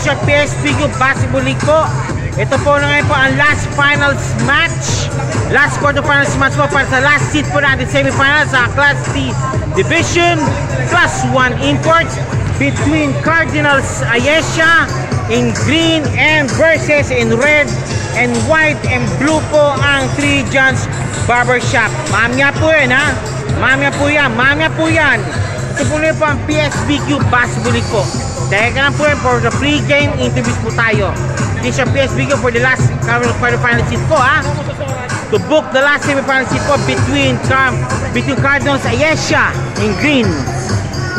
This is your PSBQ Basketball League po. Ito po na ngayon po ang last finals match. Last quarterfinals match po para sa last seat po natin semifinals sa Class D Division Class 1 Imports between Cardinals Ayesha in green and versus in red and white and blue po ang 3 Johns Barbershop. Mamaya po yan ha. Mamaya po yan. Mamaya po yan. Ito po na po ang PSBQ Basketball League po. Teka lang po yan for the pre-game interviews po tayo. This is your PSBQ for the last quarterfinal seat po ha. To book the last semifinal seat po between Cardinals Ayesha in green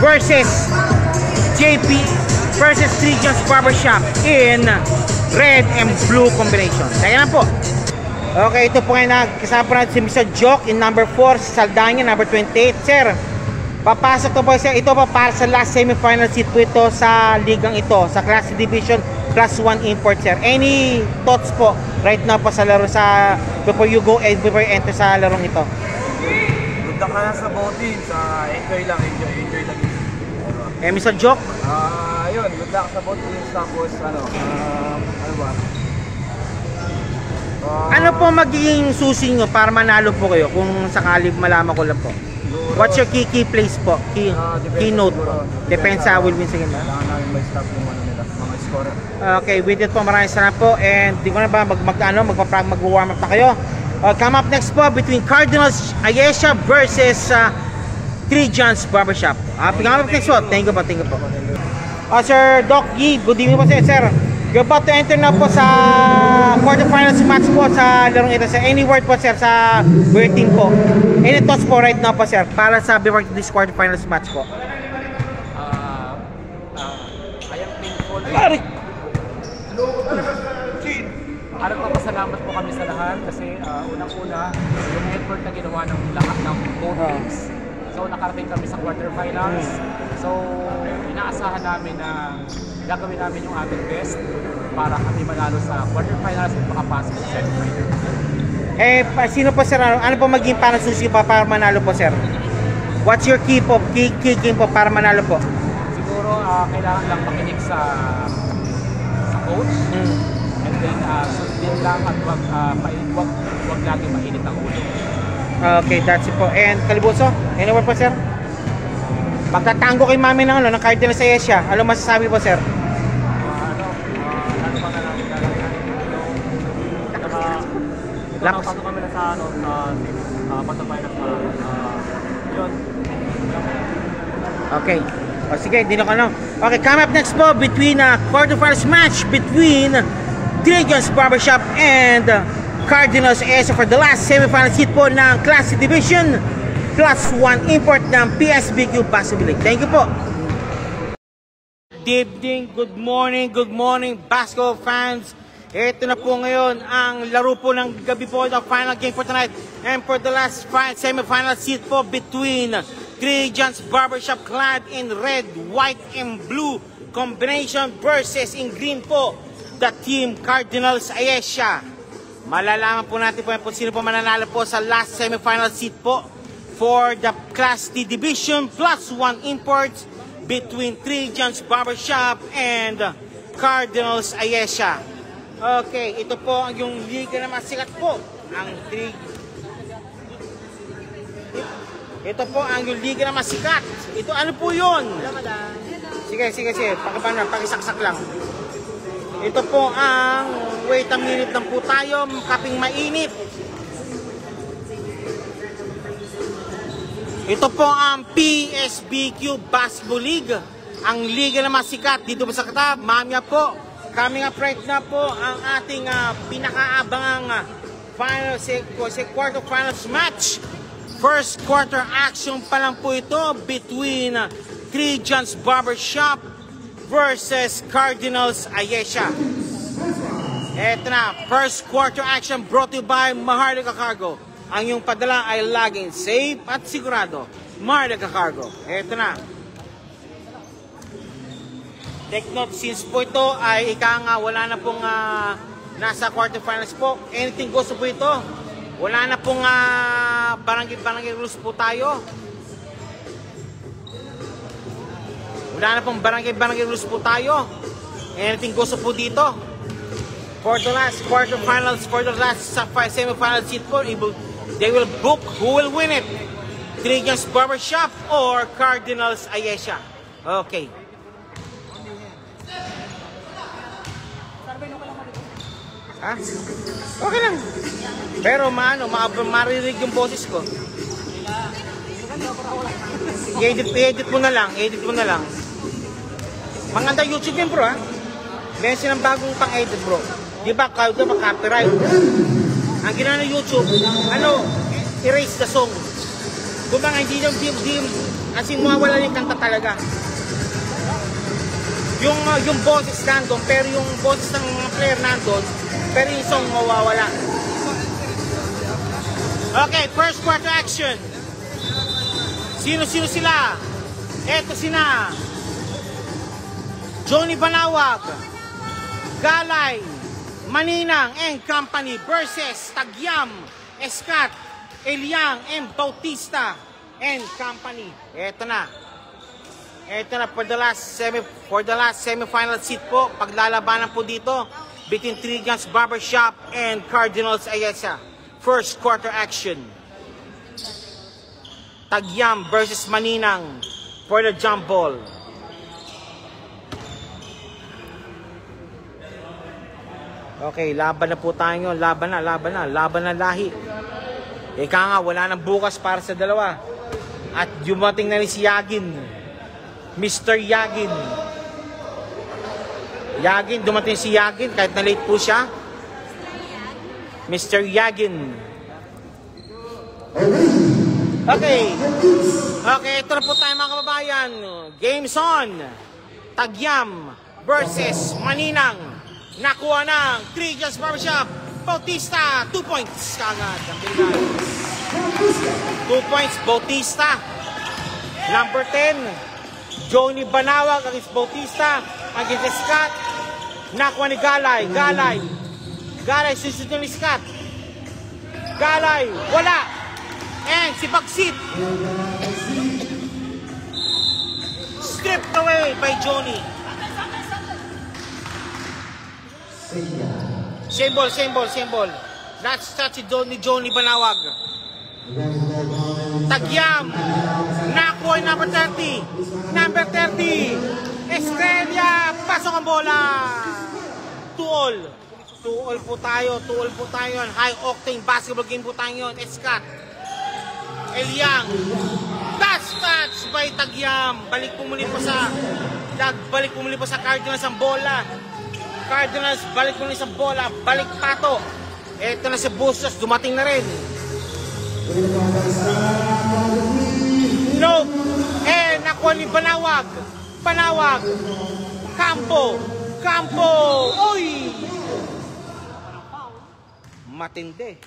versus JP versus 3 Johns Barbershop in red and blue combination. Teka lang po. Okay, ito po ngayon kasama po natin si Mr. Joke in number 4, si Saldanya number 28. Sir, papasok to po siya. Ito pa para sa last semifinal seat po ito sa ligang ito, sa Class Division Class 1 Import, sir. Any thoughts po right now po sa laro sa before you go and before you enter sa larong ito? Good luck na sa voting. Enjoy lang. Mr. Joke? Ayun, good luck sa voting. Tapos, ano ba? Ano po magiging susi nyo para manalo po kayo kung sakali malaman ko lang po? What's your key plays po? Keynote po? Depensa will win sa game. Kailangan namin may stop yung nila, mga scorer. Okay, with it po, maraming salamat po. And di ko na ba mag-warm up na kayo. Come up next po between Cardinals Ayesha versus 3 Johns Barbershop. Come up next po. Thank you po. Sir Doc Yi, good evening po sir. You're about to enter na po sa quarterfinals match po sa larong ito. Sir, any word po sir sa your team po? Any thoughts po right now po sir para sa before this quarterfinals match po? I am thankful. Pasalamat po kami sa lahat kasi unang-una yung effort na ginawa ng lahat ng both teams. So nakarating kami sa quarterfinals. So inaasahan namin na gagawin namin yung ating best para kami manalo sa quarterfinals at makapasok sa semifinals. Sino po sir? Ano po maging panasusi pa para manalo po sir? What's your key game po para manalo po? Siguro kailangan lang makinig sa coach. And then sundin lang at wag lagi mainit ang ulo. Okay, that's it po. And Kalibuso, anywhere po sir? Magtatango kay mami ng Cardinals Ayesha. Ano masasabi po sir? Nakapasok kami na sa quarterfinals yun. Okay. O sige, di na ka Okay, come up next po between quarterfinals match between 3 Johns Barbershop and Cardinals Ayesha for the last semifinal seat po ng Class Division Class 1 Import ng PSBQ Basketball League. Thank you po. Good evening, good morning basketball fans. Ito na po ngayon ang laro po ng gabi po, the final game for tonight and for the last semifinal seat po between 3 Johns Barbershop clad in red, white and blue combination versus in green po the team Cardinals Ayesha. Malalaman po natin po sino po mananalo po sa last semifinal seat po for the Class D Division Plus 1 Imports between 3 Johns Barbershop and Cardinals Ayesha. Okay, ito po ang yung liga na masikat po. Ito po ang yung liga na masikat. Ito ano po yun? Sige. Pakisaksak lang. Ito po ang wait a minute lang po tayo. Kaping mainit. Ito po ang PSBQ Basketball League. Ang liga na masikat dito sa Qatar. Mamaya po. Coming up right na po ang ating pinakaabangang quarterfinals match. First quarter action pa lang po ito between 3 Johns Barbershop versus Cardinals Ayesha. Eto na, first quarter action brought to you by Maharlika Cargo. Ang yung padala ay laging safe at sigurado. Maharlika Cargo. Eto na. Take note, since po ito ay wala na pong nasa quarterfinals po, anything goes po ito. Wala na pong barangay rules po tayo. Wala na pong barangay rules po tayo. Anything goes po dito. For the last quarterfinals, for the last semifinal seat po, they will book who will win it. Trigan's Barbershop or Cardinals Ayesha. Okay. Ha? Okay lang. Pero marinig yung boses ko. I-edit mo na lang. Maganda YouTube yun bro ha. Meron silang bagong pang-edit bro. Di ba copyright? Ang ginawa ng YouTube, erase the song. Kung baka hindi kasi mawawala yung kanta talaga. Yung boses nandun, pero yung boses ng mga player nandun, pero yung song mawawala. Okay, first quarter action. Sino sila? Eto sina Johnny Banawag, Galay, Maninang and Company versus Tagyam, Escat, Eliang and Bautista and Company. Eto na for the last semifinal seat po. Paglalabanan po dito between Trigan's Barbershop and Cardinals Ayesa. First quarter action. Tagyam versus Maninang for the jump ball. Okay, laban na po tayo. Laban na lahi. Ika nga, wala nang bukas para sa dalawa. At dumating na rin si Yagin. Mr. Yagin. Dumating si Yagin kahit na late po siya. Mr. Yagin. Okay, ito na po tayo mga kababayan. Games on. Tagyam versus Maninang. Nakuha ng Trigan's Barbershop. Bautista, 2 points. Kagad. 2 points, Bautista. Number 10. Johnny Banawag against Bautista. Against Scott. Nakuha ni Galay. Galay, susunod ni Scott. Galay, wala. And si Bagsit. Stripped away by Johnny. Same ball. That's si Johnny Banawag. Tagyam. Nakuha number 30. Estrella. Pasok ang bola. 2-all po tayo. High octane basketball game po tayo yun. Escat. Eliang. Touch by Tagyam. Balik po muli po sa Cardinals ang bola. Balik po muli sa bola. Balik pato. Eto na si Bustos. Dumating na rin. No. Nakuha ni Banawag. Campo. Oy! Matindi.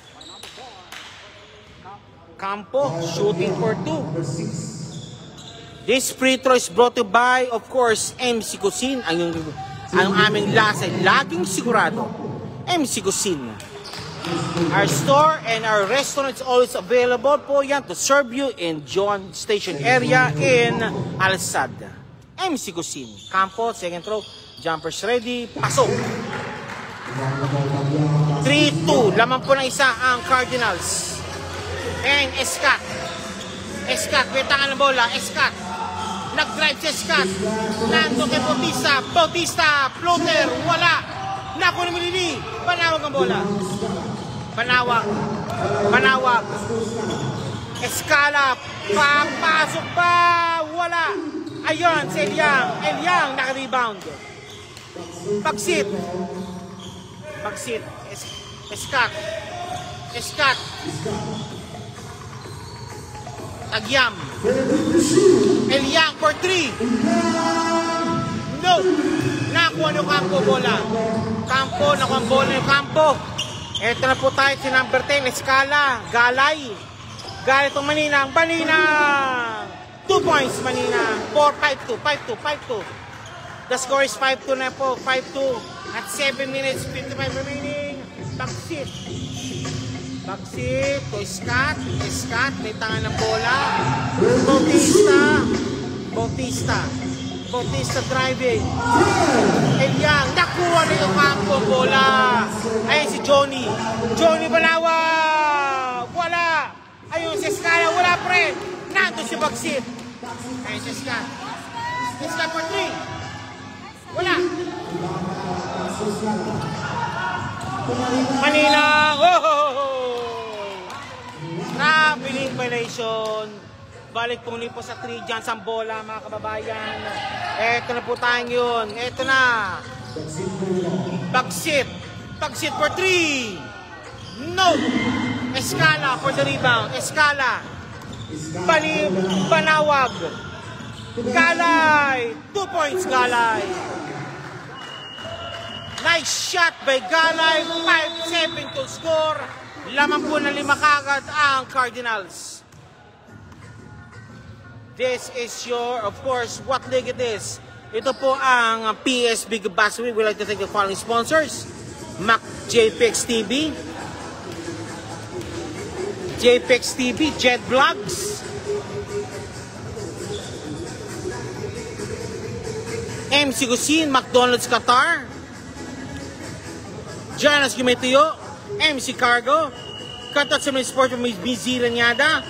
Campo shooting for 2. This free throw is brought to by, of course, MC Cuisine. Ang aming lasa, laging sigurado. MC Cuisine. Our store and our restaurant is always available po yan to serve you in John Station area in Alsad. MC Cuisine. Campo, second throw. Jumpers ready. Pasok. 3-2. Laman po ng isa ang Cardinals. And Escat. May tangan ng bola. Escat. Nag-drive si Escat. Nando kay Bautista. Floater. Wala. Nakuha ni Milini. Banawag ang bola. Banawag. Escala. Papasok pa. Wala. Ayun, si Eliang naka-rebound. Bagsit. Escat. Tagyam. Eliang for 3. No. Nakuha ng Campo bola. Nakuha ang bola yung Campo. Ito na po tayo si number 10. Escala. Galay itong Maninang. 2 points Maninang. 5-2. The score is 5-2 na po. 5-2 at 7 minutes 55 remaining. Bagsit to Scott. May tangan ng bola. Bautista driving. Eliang Pagsit. Ayun si Scott. Scott for 3. Wala. Maninang. Traveling violation. Balik po po sa 3 dyan sa bola mga kababayan. Eto na po tayo yun. Eto na. Pagsit. Pagsit for 3. No. Escala for the rebound. Escala. Banawag. Galay. 2 points Galay. Nice shot by Galay. 5-7 to score. Lamang po na 5 kagad ang Cardinals. This is your, of course, what league it is. Ito po ang PS Big Bass Week. We'd like to thank the following sponsors. Mac JPEX TV. JPEX TV, Jet Vlogs. MC Cuisine, McDonald's Qatar. Janas Gumetiyo, MC Cargo. Katot sa mga sport from BZ Ranyada.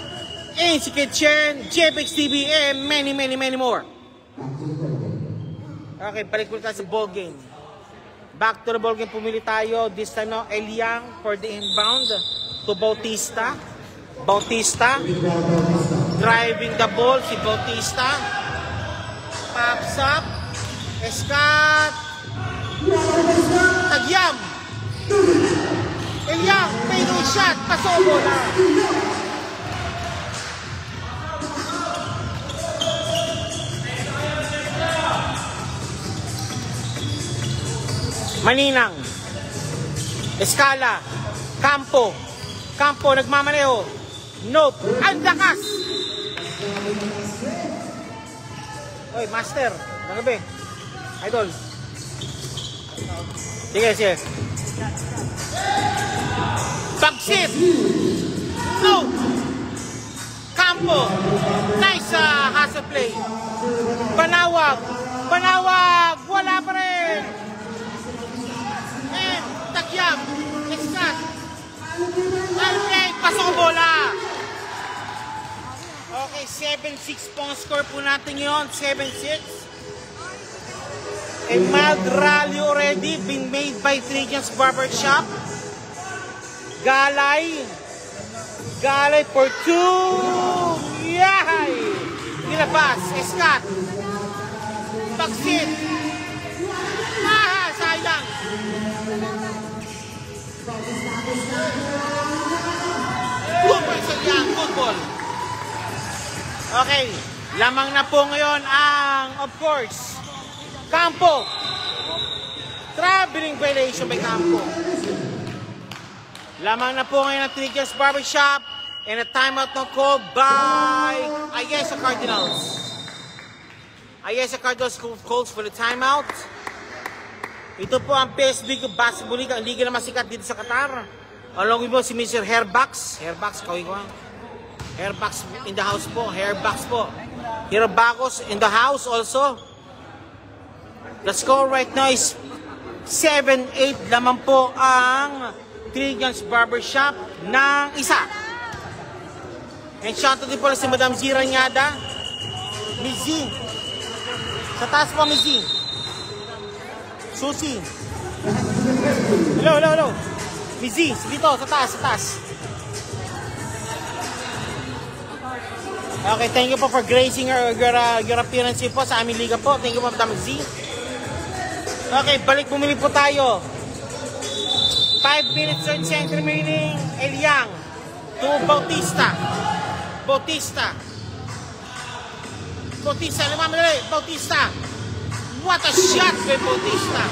MC Kitchen, JPEX TV, and many more. Okay, balik po tayo sa ball game. Back to the ball game, pumili tayo. This time now, Eliang for the inbound to Bautista. Bautista. Driving the ball, si Bautista. Pops up. Escat. Tagyam. Eliang, may no shot. Pasobo na. Maninang. Escala. Campo. Campo, nagmamaneho. Nope. Ang lakas. Oy, master. Nagabi. Idol. Sige. Pagsit. No. Campo. Nice hustle play. Banawag. Wala pa rin. Tagyam, Escat. Okay, pasok ang bola. Okay, 7-6 pong score po natin yun. 7-6. A mild rally already been made by Trijan's Barbershop. Galay for 2. Yay! Nilabas, Escat. Pagsit. Sayang. Good ball. Okay, lamang na po ngayon ang, of course, Campo. Traveling violation by Campo. Lamang na po ngayon ang Trijan's Barbershop and a timeout na called by Ayesa Cardinals. Ayesa Cardinals calls for the timeout. Ito po ang PSB Basketball League, ang liga na masikat dito sa Qatar. Along with mo si Mr. Hairbox. Hairbox, kawin ko. Hairbox in the house po. Hairbox po. Hairbox in the house also. The score right now is 7-8. Lamang po ang Trijan's Barbershop ng isa. And shoutout din po si Madam Zira Nyada. Mizi. Sa taas po, Mizi. Susi. Hello. Mizi, dito, sa taas. Okay, thank you po for gracing your appearance po sa aming liga po. Thank you po, Madam Z. Okay, balik bumili po tayo. 5 minutes and center remaining. Eliang to Bautista. Bautista, lumamadali. Bautista. What a shot by Bautista.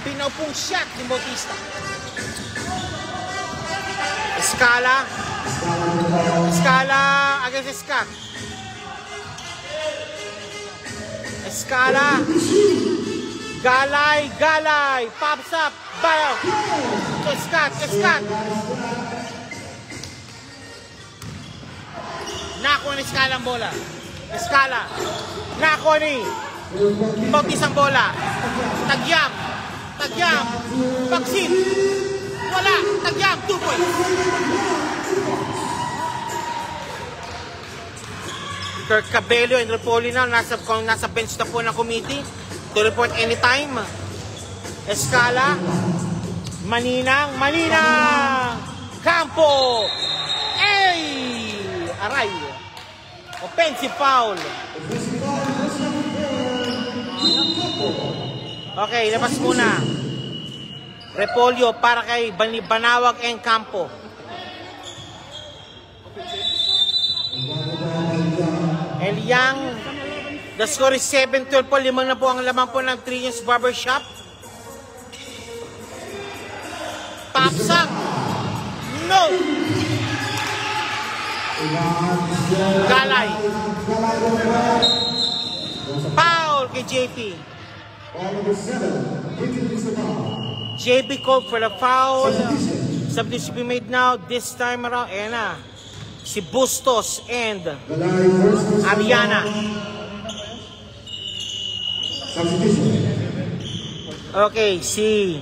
Pinaupong shot ni Bautista. Escala against Scott. Escala. Galay. Pops up. Bayo. Scott. Nakuha ni Escala ang bola. Escala. Nakuha ni Bautista ang bola. Tagyam. Pagsit. Wala. Tagyam. 2 points. Kirk Cabello and Repolyo na nasa bench na po ng committee to report anytime. Escala, Maninang, Campo, aray, offensive foul. Okay, labas muna. Repolyo para kay Banawag and Campo. Eliang, the score is 7-12 po. 5 na po ang laman po ng Trillions Barbershop. Papsak. No. Galay. Foul kay JP. JP called for the foul. Substitution be made now. This time around, ayan na. Si Bustos and Ariana. Okay, si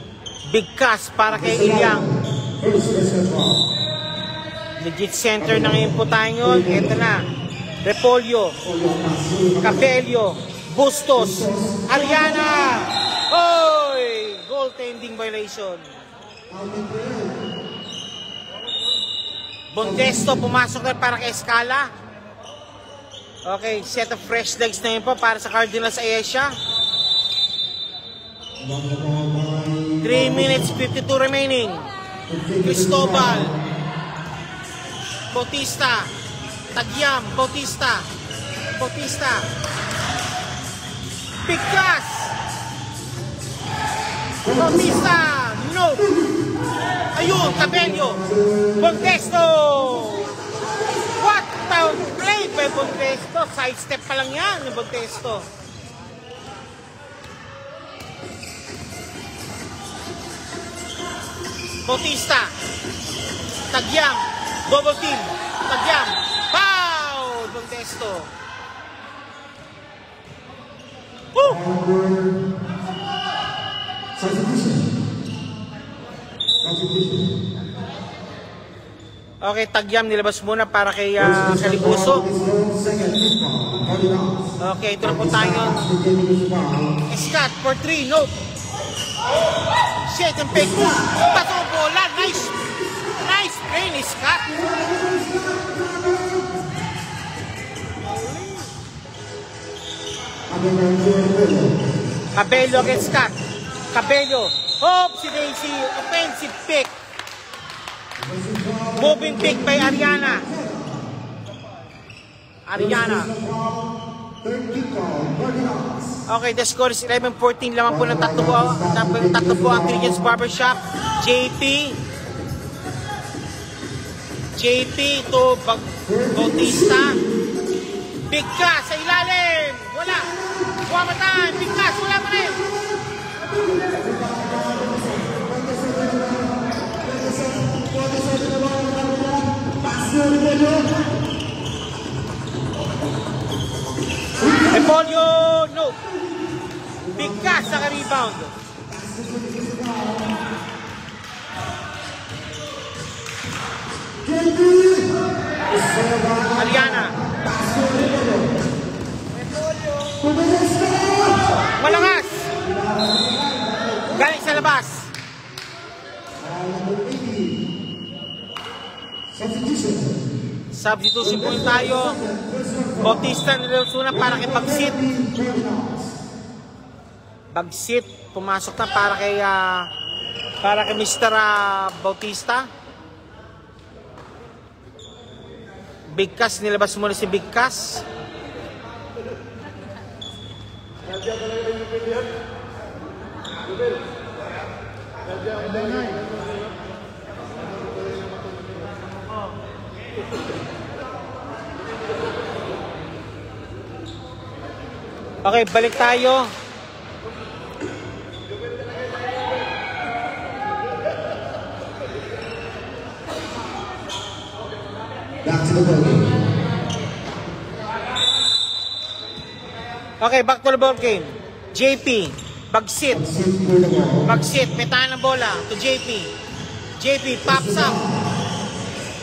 Big Cass para kay Ilyang. Legit center na ngayon po tayo. Ito na. Repolyo, Cabello, Bustos, Ariana. Oy! Goaltending violation. Bondesto pumasok na para kay Escala. Okay, set of fresh legs na yun po para sa Cardinals Asia. 3 minutes 52 remaining. Cristobal, Bautista, Tagyam, Bautista, Picas, Bautista, no. Ayun, Cabello, Bondesto. What the play by Bondesto? Sidestep pa lang yan, yung Bondesto. Bautista, Tagyam, double team, Tagyam, foul, Bondesto. Okay, Tagyam nilabas muna para kay Calibuso. Okay, ito na po tayo. Scott for 3, nope. Shit and pick. Pato bola, nice play ni Scott. Cabello against Scott. Cabello. Hope si Daisy. Offensive pick. Moving pick by Ariana. Okay, the score is 11-14. Laman po ng tatlo po ang Trillions Barbershop. JP to Bautista. Bigka sa ilalim. Wala. Buwamatan. Bigka. Wala pa rin. Repolyo, no. Bigka sa rebound. Ariana. Malakas. Galing sa labas. Substitution po tayo. Bautista nilusuna para kay Bagsit. Bagsit pumasok na para kay Mr. Bautista. Big Cass, nilabas muna si Big Cass. Okay, balik tayo. Okay, back to the ball game. JP, Bagsit, petaan ng bola to JP. JP, pops up.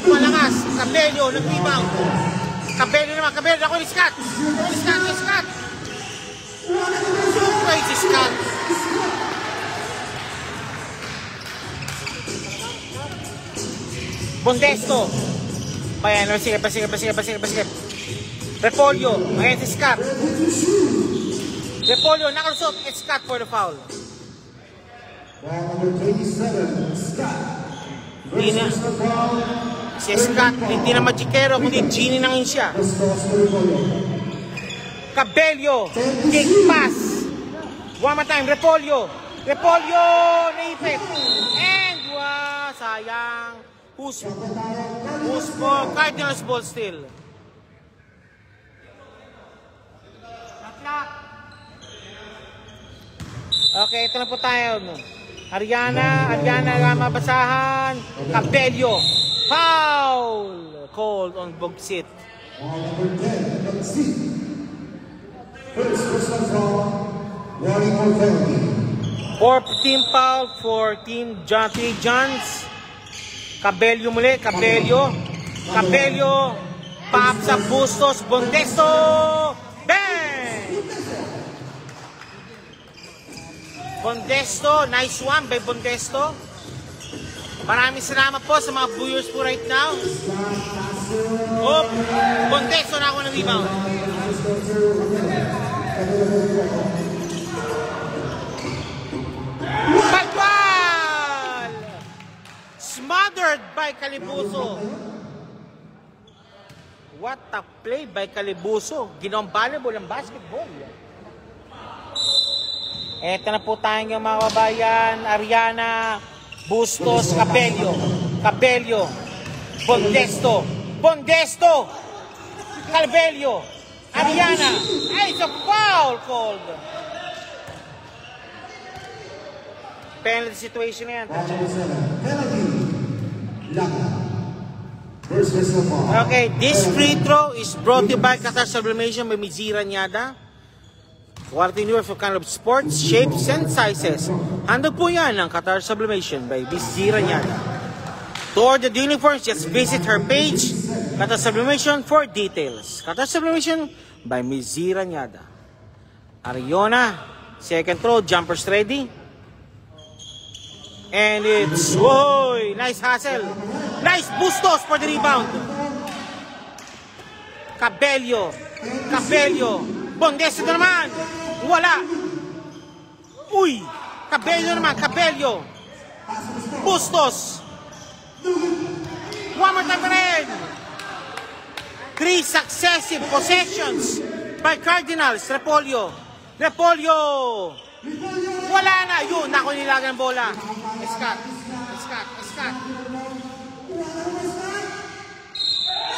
Malakas, Cabello, nag-rebound. Cabello naman, Cabello. Ako ni Scott. Scott. Supray si Scott. Bondesto. Bayan, sige. Repolyo, ayan si Scott. Repolyo, nakalusot. It's Scott for the foul. Hindi na. Si Scott, hindi na magikero, kundi Genie na ngayon siya. Cabello, kick pass. One more time, Repolyo, naipit. And, sayang. Who's ball? Cardinals ball still. Okay, ito na po tayo. Ariana mabasahan. Cabello. Foul. Called on Bogsit. Fourth team foul for team John T. Johns. Cabello muli, Cabello, pop sa Bustos, Bondesto, bang! Bondesto, nice one by Bondesto. Maraming salamat po sa mga viewers po right now. Oh, Bondesto na ako ng rebound. Smothered by Calibuso. What a play by Calibuso. Ginawang volleyball ang basketball. Eto na po tayo ng mga kabayan. Ariana, Bustos, Cabello, Bondesto, Cabello, Ariana. Ay, it's a foul called. Penalty situation yan. Okay, this free throw is brought to you by Qatar Sublimation by Mizira Nyada. Quality News for kind of sports, shapes, and sizes. Handog po yan ng Qatar Sublimation by Mizira Nyada. To order the uniforms, just visit her page, Qatar Sublimation, for details. Qatar Sublimation by Mizira Nyada. Ariona, second throw, jumpers ready. And it's, nice hustle. Nice Bustos for the rebound. Cabello. Bondesto naman. Wala. Cabello. Bustos. One more time pa rin. 3 successive possessions by Cardinals. Repolyo. Wala na. Yun, ako nilagan ng bola. Scott.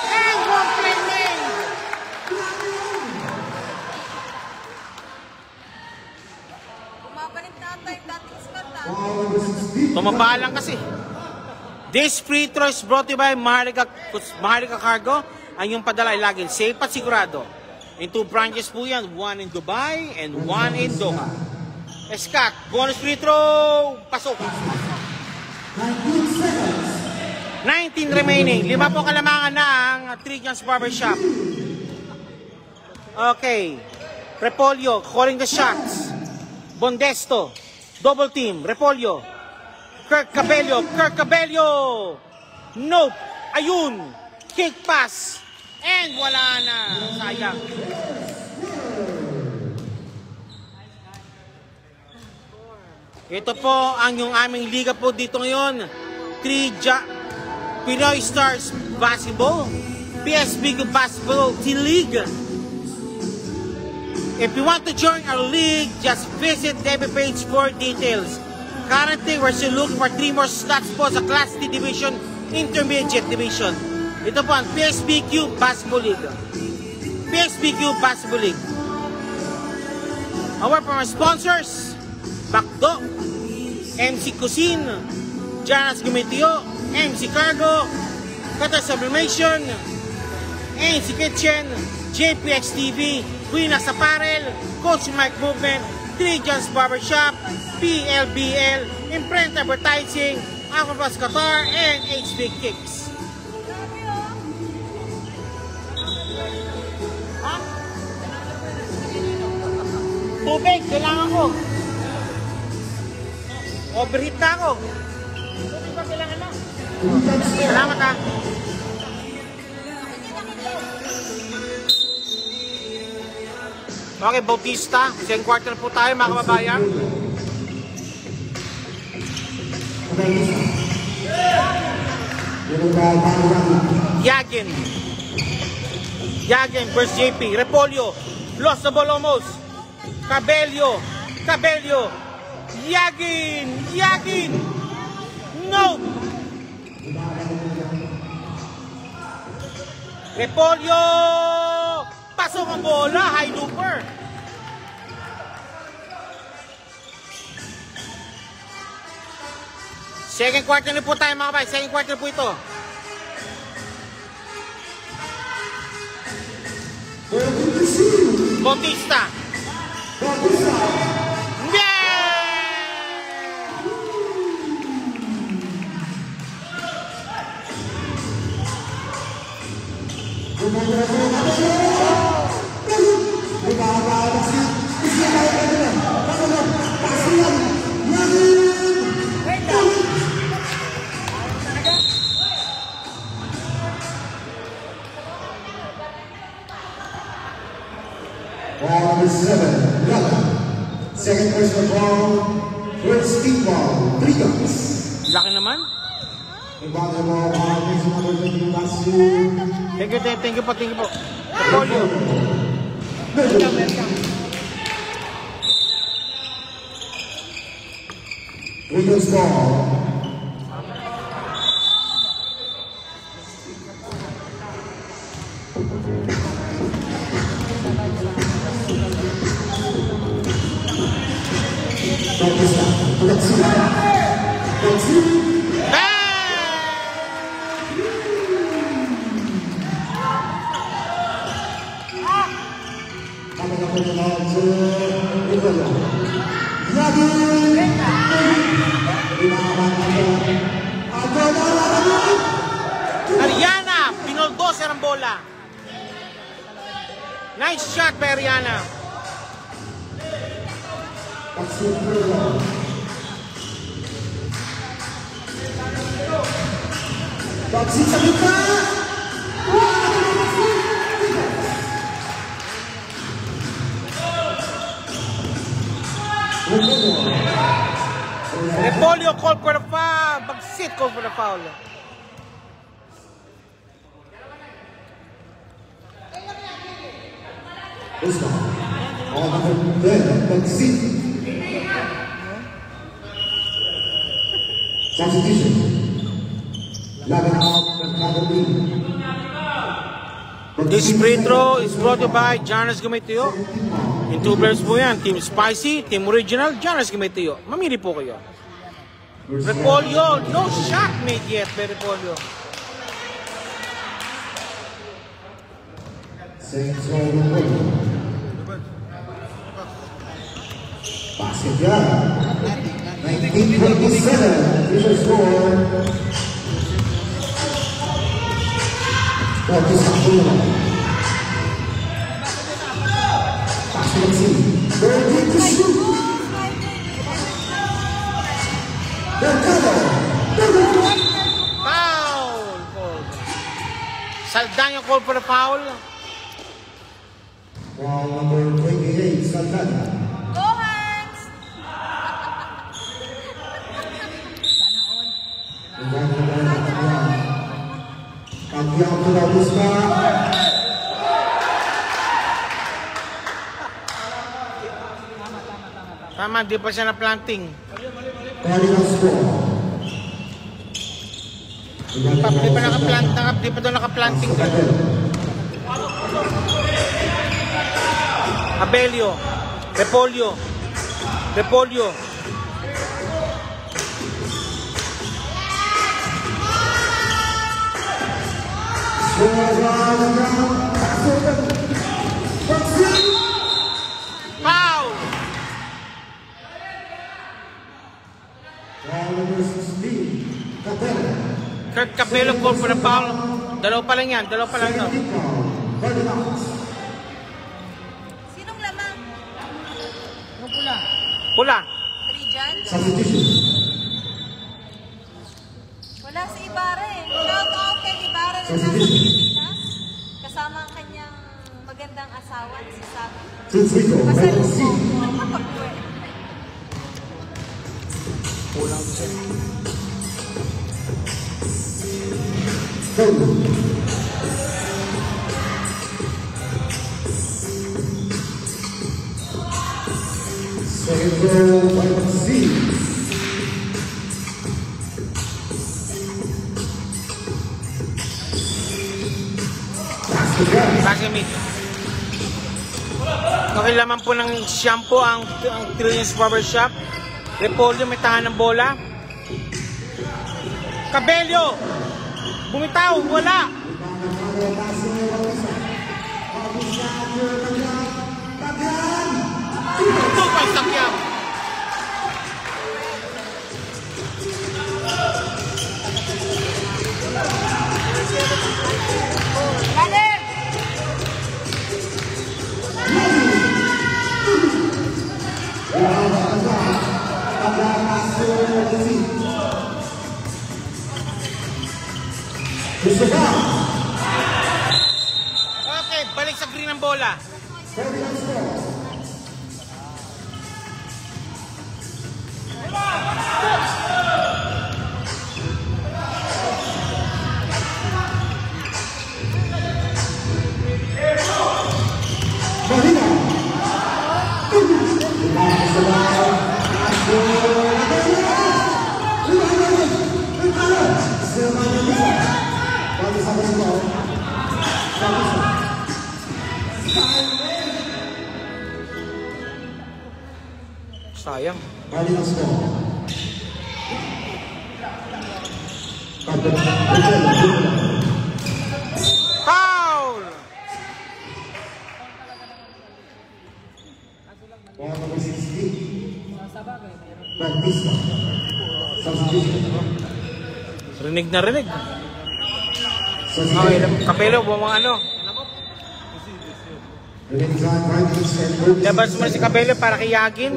And one play made. Tumaba lang kasi. This free throw is brought to you by Maharlika Cargo. Ang yung padala ay laging safe at sigurado. In 2 branches po yan. 1 in Dubai and 1 in Doha. Scott, bonus free throw. Pasok. 19 remaining. 5 po kalamangan na ang 3 John's Barbershop. Okay. Repolyo calling the shots. Bondesto. Double team. Repolyo. Kirk Cabello. Nope. Ayun. Kick pass. And wala na. Sayang. Ito po ang yung aming liga po dito ngayon. 3 Pinoy Stars Basketball, PSBQ Basketball T-League. If you want to join our league, just visit the FB page for details. Currently, we're still looking for 3 more slots po sa Class D Division, Intermediate Division. Ito po ang PSBQ Basketball League. Our from our sponsors, Bakdo, MC Cuisine, Janas Gumitio, MC Cargo, Qatar Sublimation, MC Kitchen, JPX TV, Winas Apparel, Coach Mike Movement, 3 John's Barbershop, PLBL, Imprint Advertising, Aquabus Qatar, and HB Kicks. Tubig, kailangan ko. Overheat na ako. Tubig ba kailangan na? Salamat ha. Okay, Bautista. Second quarter po tayo mga kababayan. Yagin. Yagin versus JP. Repolyo. Lost the ball almost. Cabello. Cabello. Yagin. Yagin. No. Repolyo. Pasok ang bola. High looper. Second quarter na po tayo mga kabay. Second quarter po ito. Bautista. Ball number 7, Lala. Second personal ball, first team ball, 3 yards. Laki naman. Inbound the ball, person number 20, Matsu. Thank you po, thank you po. Repolyo. Williams ball. Ariana, pinoldoser ang bola. Nice shot by Ariana. Repolyo call for the foul. Bagsit call for the foul. All number 10, Bagsit. Substitution. 11 out, Academy. This free throw is brought to you by Jonas Gumeteo. In 2 players po yan. Team Spicy, Team Original, Jonas Gumeteo. Mamili po kayo. Repolyo, no shot made yet by Repolyo. Saints roll Repolyo. Basket down. 19-27, official score. Bautista bola. Basket team. Ready to shoot. Foul! Saldana call for the foul. Ball number 28, Saldana. Go Hanks! Kapiang to Bautista. Tama, di pa siya na-planting. Cardinals score. Di pa naka-planting, di pa doon naka-planting. Abelio, Repolyo, Repolyo. Foul! Kurt Capello call for the foul. Dalaw pa lang yan, dalaw pa lang no. Sinong lamang? Pula. 3 dyan. Substitution. Wala si Ibarra eh. Shout out kay Ibarra na nasa Pilipinas. Kasama ang kanyang magandang asawa si Sabi. Tutsiko, Final C. Kapag-uwi. Second goal, Final C. Pass the gun. Basimit. Nakilaman po ng shampoo ang Trillions Barbershop. Repolyo, may tahan ng bola. Cabello! Bumitaw, wala! Tupay sakyam! Galing! Okay, balik sa green ang bola. Sayang. Foul! Rinig na rinig. Okay, Capello, buwang ano. Labas muna si Cabello para kay Yagin.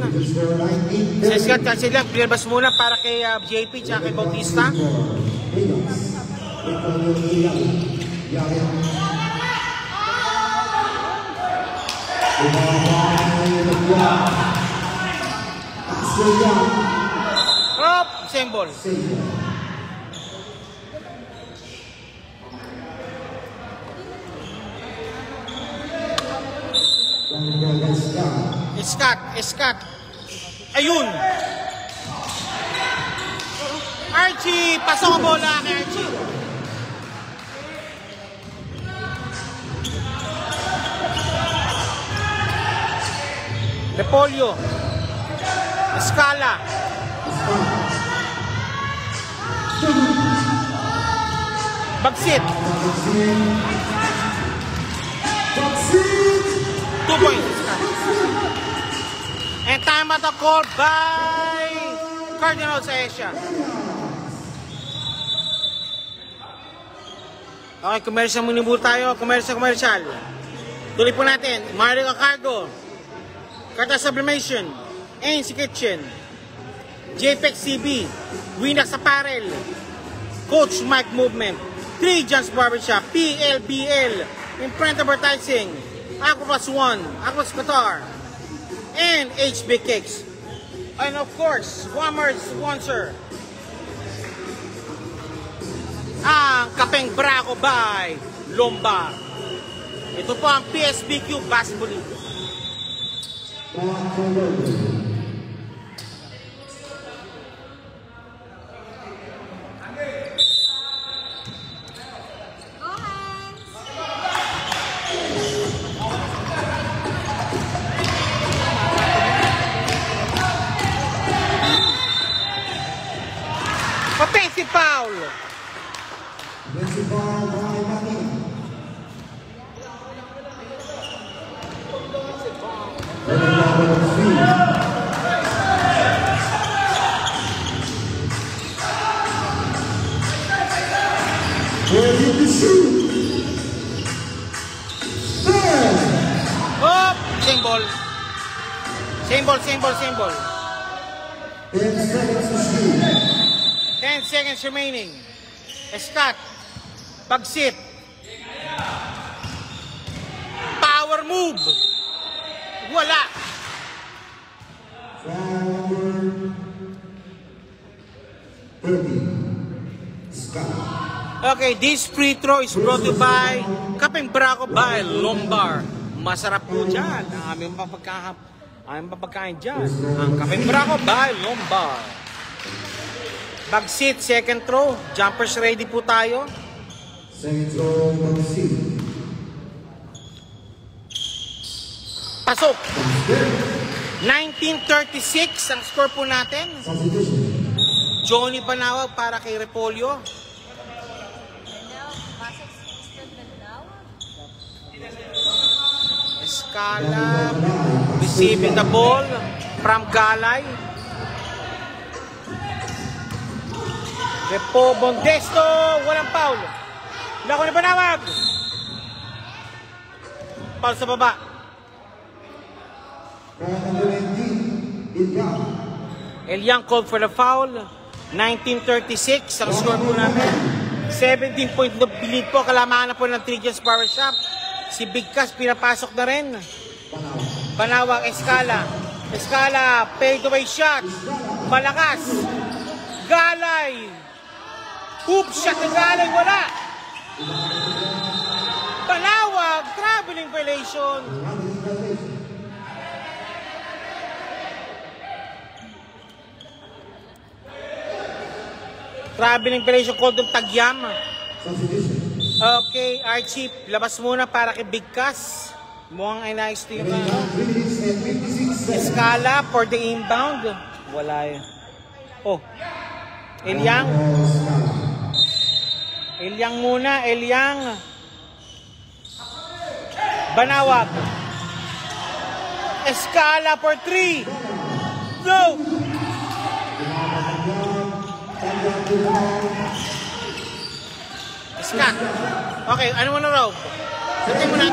Si Scott kasi lang, labas muna para kay JP at kay Bautista. Hop! Same ball. Scott. Ayun! Archie! Pasok ang bola kay Archie. Repolyo. Escala. Bagsit. 2 points. And time at the call by Cardinals Asia. Okay, commercial muna po tayo. Commercial. Tuloy po natin. Mario Cargo. Carta Sublimation. ANC Kitchen. JPEG CB. Winax Apparel. Coach Mike Movement. 3 John's Barbershop. PLBL. Imprint Advertising. Aquas One. Aquas Qatar. And HB Cakes. And of course, one more sponsor. Ang Kapeng Braco by Lomba. Ito po ang PSBQ Basketball League. Offensive foul. Oh, same ball. 10 seconds to shoot. 10 seconds remaining. Scott. Pagsit. Power move. Wala. Foul 30. Scott. Okay, this free throw is brought to you by Kapeng Braco by Lombard. Masarap po dyan. Ang aming papagkain dyan. Ang Kapeng Braco by Lombard. Bagsit, second throw. Jumpers ready po tayo. Second throw, Maxi. Pasok. 1936 ang score po natin. Substitution. Johnny Banawag para kay Repolyo. Escala receiving the ball from Galay. Repo Bondesto, walang foul. Lako ni Banawag. Foul sa baba. Eliang called for the foul. 1936 ang score po namin. 17 point na lead po. Kalamaan na po ng Trigens Barbershop. Si Big Cass pinapasok na rin. Banawag, Escala. Escala, fade away shot. Malakas. Galay. Hoop shot ng Galay, wala. Banawag, traveling violation. Traveling violation called ng Tagyam. Okay, Archie, labas muna para kay Big Cass. Mukhang ay nice to yung Escala for the inbound. Wala yun. Oh, Eliang. Eliang muna, Eliang. Banawag. Escala for 3. Go! Scott. Okay, ano mo na raw? Natin mo na.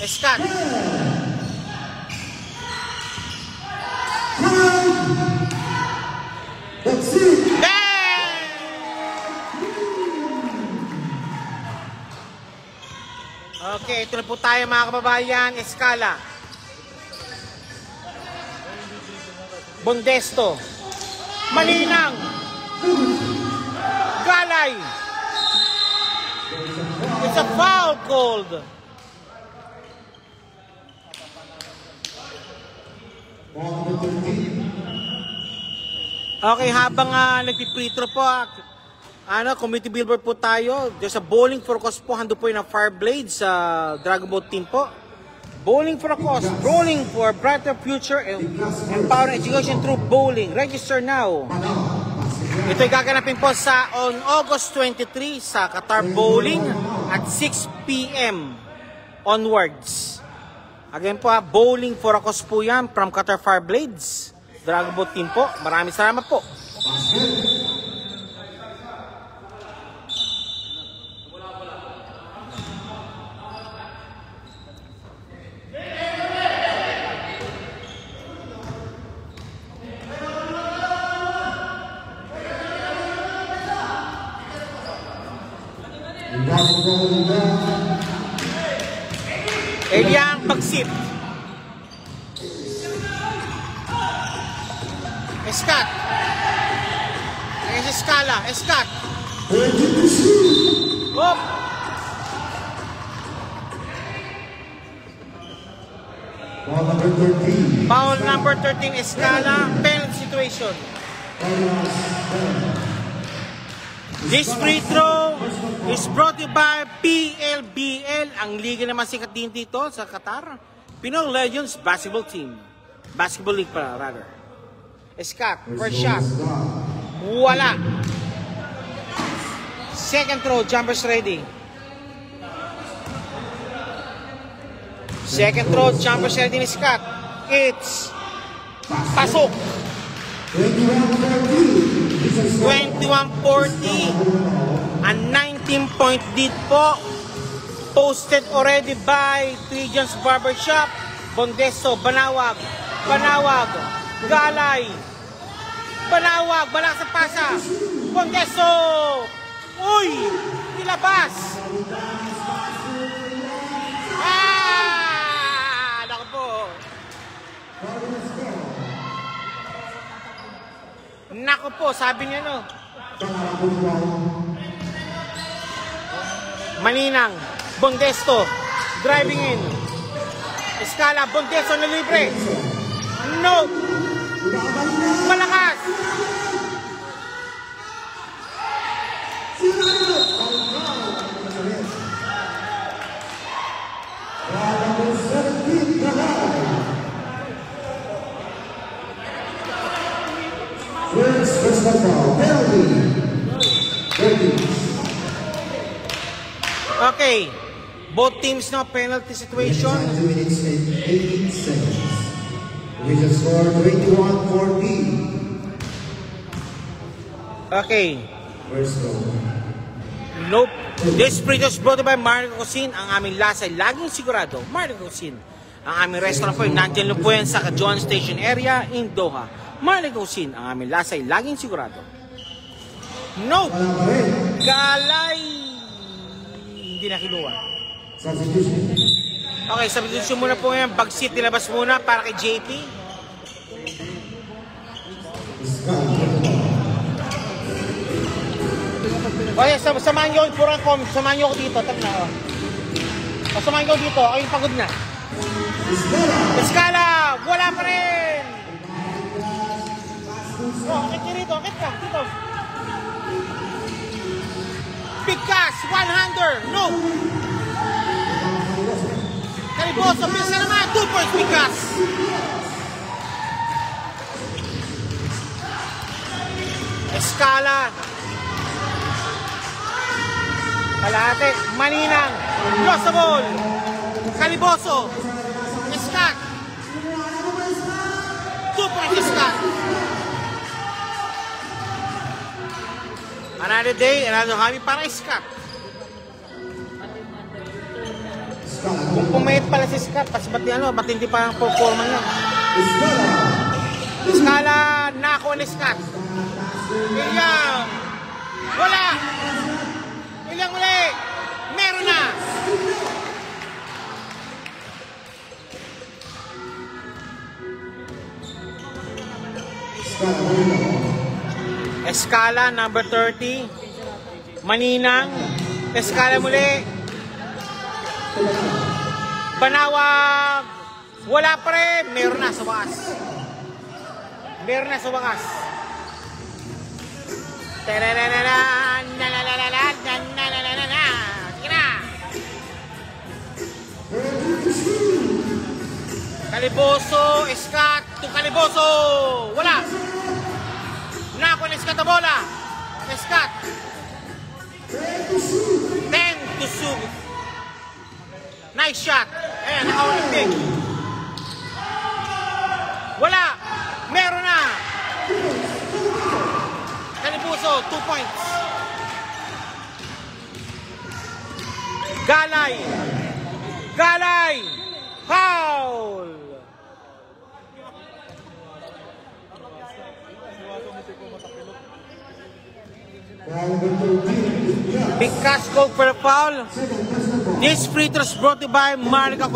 Scott. Bang! Okay, ito na po tayo mga kababayan. Escala. Bondesto. Malinang. Galay. It's a foul called. Okay, habang nagpi-free throw po, committee billboard po tayo. There's a bowling for a cause po. Hando po yung Fire Blades sa Dragon Boat team po. Bowling for a cause. Bowling for a brighter future and empowering education through bowling. Register now. Ito'y gaganapin po on August 23 sa Qatar Bowling at 6 p.m. onwards. Again po, bowling for a cause po yan from Qatar Fire Blades. Dragon Boat team po. Maraming salamat po. Eliang pagsip. Scott. Escala. Scott. Hop. Foul number 13. Escala. Penalty situation. This free throw is brought to you by PLBL. Ang liga naman sikat din dito sa Qatar. Pinoy Legends Basketball Team. Basketball League pala, rather. Scott, first shot. Wala. Second throw, jumpers ready. Second throw, jumpers ready ni Scott. It's pasok. 21-40. A 19-point lead po. Posted already by Trigens Barbershop. Bondesto, Banawag. Banawag, Galay, Banawag, malakas ang pasa, Bondeso, uy, nilabas. Naku po. Naku po, sabi niya no. Maninang, Bondesto, driving in. Escala, Bondesto na libre. No. Malakas. Okay. Both teams now penalty situation. 2 minutes and 18 seconds. Division score 21-14. Okay. First goal. Nope. This previous brought by Mario Cuisine. Ang aming lasa ay laging sigurado. Mario Cuisine. Ang aming restaurant po ay nandiyan po yan sa Kajuan Station area in Doha. Mario Cuisine. Ang aming lasa ay laging sigurado. Nope. Galay. Hindi na kinuha. Substitution. Okay, substitution muna po ngayon. Bagsit nilabas muna para kay JP. Okay, samahan nyo samahan nyo ako dito. Tag na, oh. Samahan nyo dito. Ay, pagod na. Escala! Wala pa rin! Oh, akit nyo rito. Akit ka. Dito. Big cast. One-hander. No! Caliboso. Pisa naman. 2 points. Big cast. Escala. Kalahati, Maninang, lost the ball, Caliboso, Escat, 2 points Escat. Another day, another hobby para Escat. Kung pumayit pala si Escat, kasi ba't hindi pa ang performa niya. Escala, nako ni Escat. Ilyang, wala. Ilang muli! Meron na! Escala, number 30. Maninang. Escala muli. Banawag. Wala pa rin. Meron na sa wakas. Meron na sa wakas. Caliboso, Escat, to Caliboso, wala. Nako na Escat ang bola. Escat. 10-2. Nice shot. Ayan, naka-Olympic. Wala. Meron na. Caliboso, 2 points. Galay. Galay. Foul. Big cash goal for a foul. This free throw is brought to you by Marica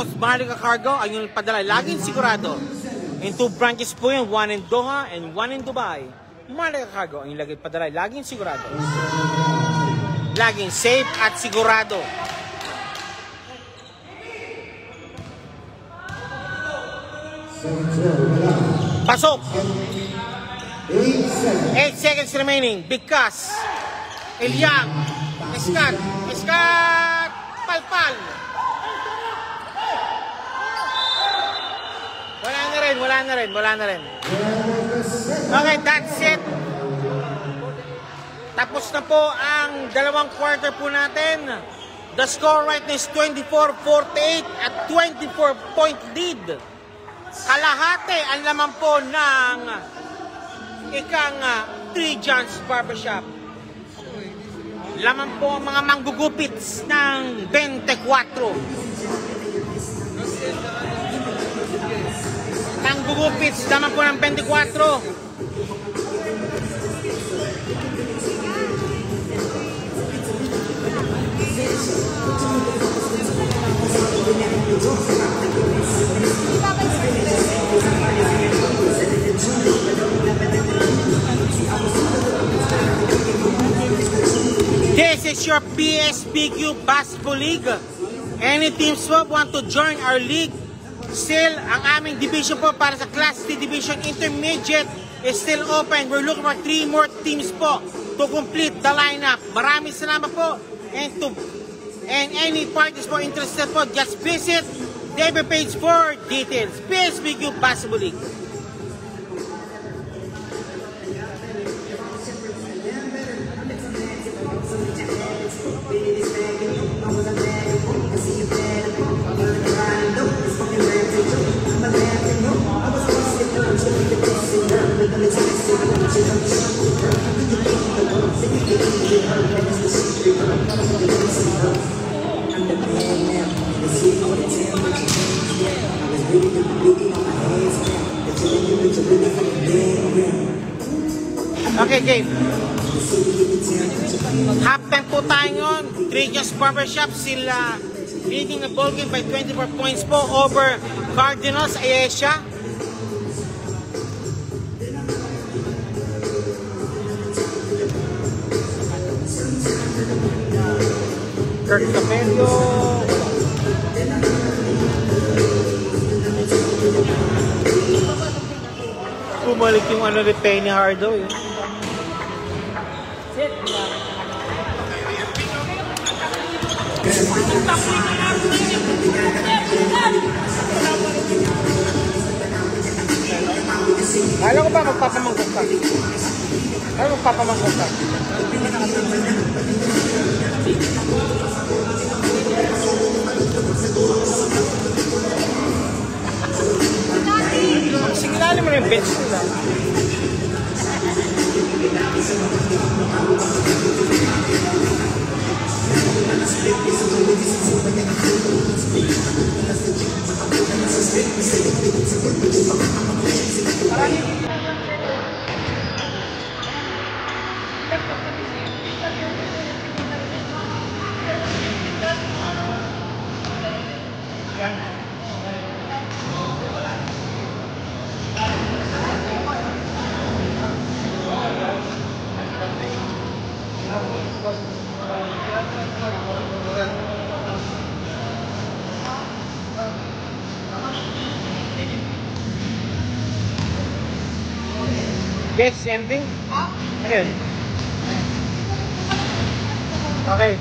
Cargo. Ang yung padala, laging sigurado. In 2 branches po yun, 1 in Doha and 1 in Dubai. Marica Cargo, ang yung padala, laging sigurado. Laging safe at sigurado. Pasok. 8 seconds remaining. Big Cas. Ilyang. Escat. Escat. Palpal. Wala na rin. Okay, that's it. Tapos na po ang dalawang quarter po natin. The score right now is 24-48 at 24-point lead. Kalahati ang laman po ng ikang 3 John's Barbershop. Laman po ang mga manggugupits ng 24. nagugupits naman po ng 24. This is your PSBQ Basketball League. Any teams po want to join our league? Still, ang aming division po para sa Class D Division Intermediate is still open. We're looking for 3 more teams po to complete the lineup. Maraming salamat po. And any parties po interested po, just visit the FB page for details. PSBQ Basketball League. Okay, game. Halftime po tayo ngayon. Trinity's Barbershop sila leading the ball game by 24 points po over Cardinals Asia. Kurt Capello. Bumalik yung ano ni Penny Hardo eh. Alam ko ba magpapamangkot ka? Alam mo magpapamangkot ka? Signalin mo na yung bench nila. Yes, same thing? Ayun. Okay.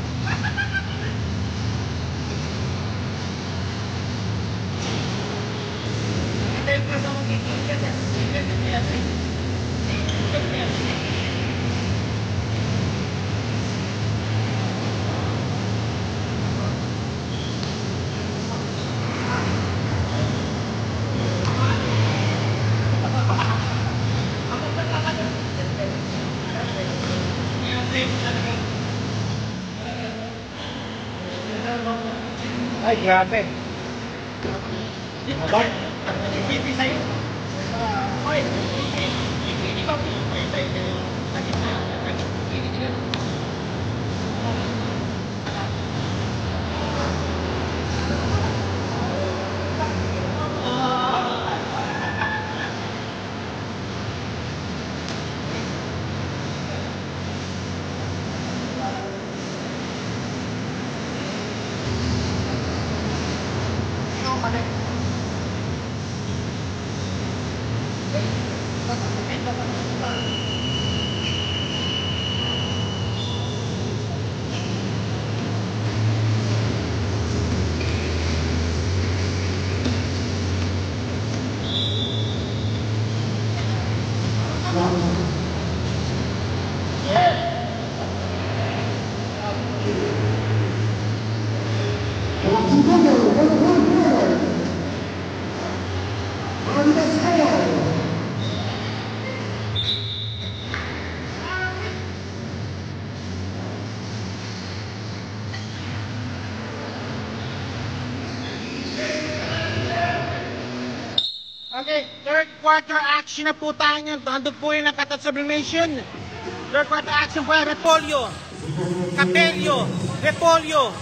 Ay, grabe. Aba? Okay, third quarter action na po tayo niyan. Andun po yung nakata sublimation. Third quarter action po yan. Repolyo. Capello. Repolyo.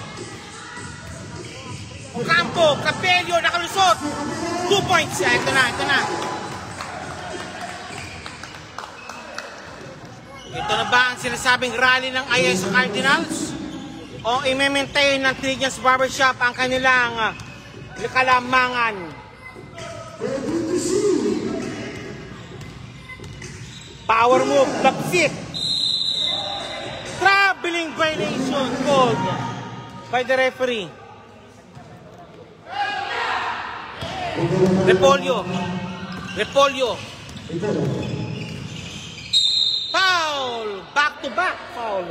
Ocampo. Capello. Nakalusot. 2 points. Ito na. Ito na ba ang sinasabing rally ng ISO Cardinals? O i-maintain ng Trigians Barbershop ang kanilang kalamangan? Power move, lapsit. Traveling violation called by the referee. Repolyo. Foul! Back to back foul.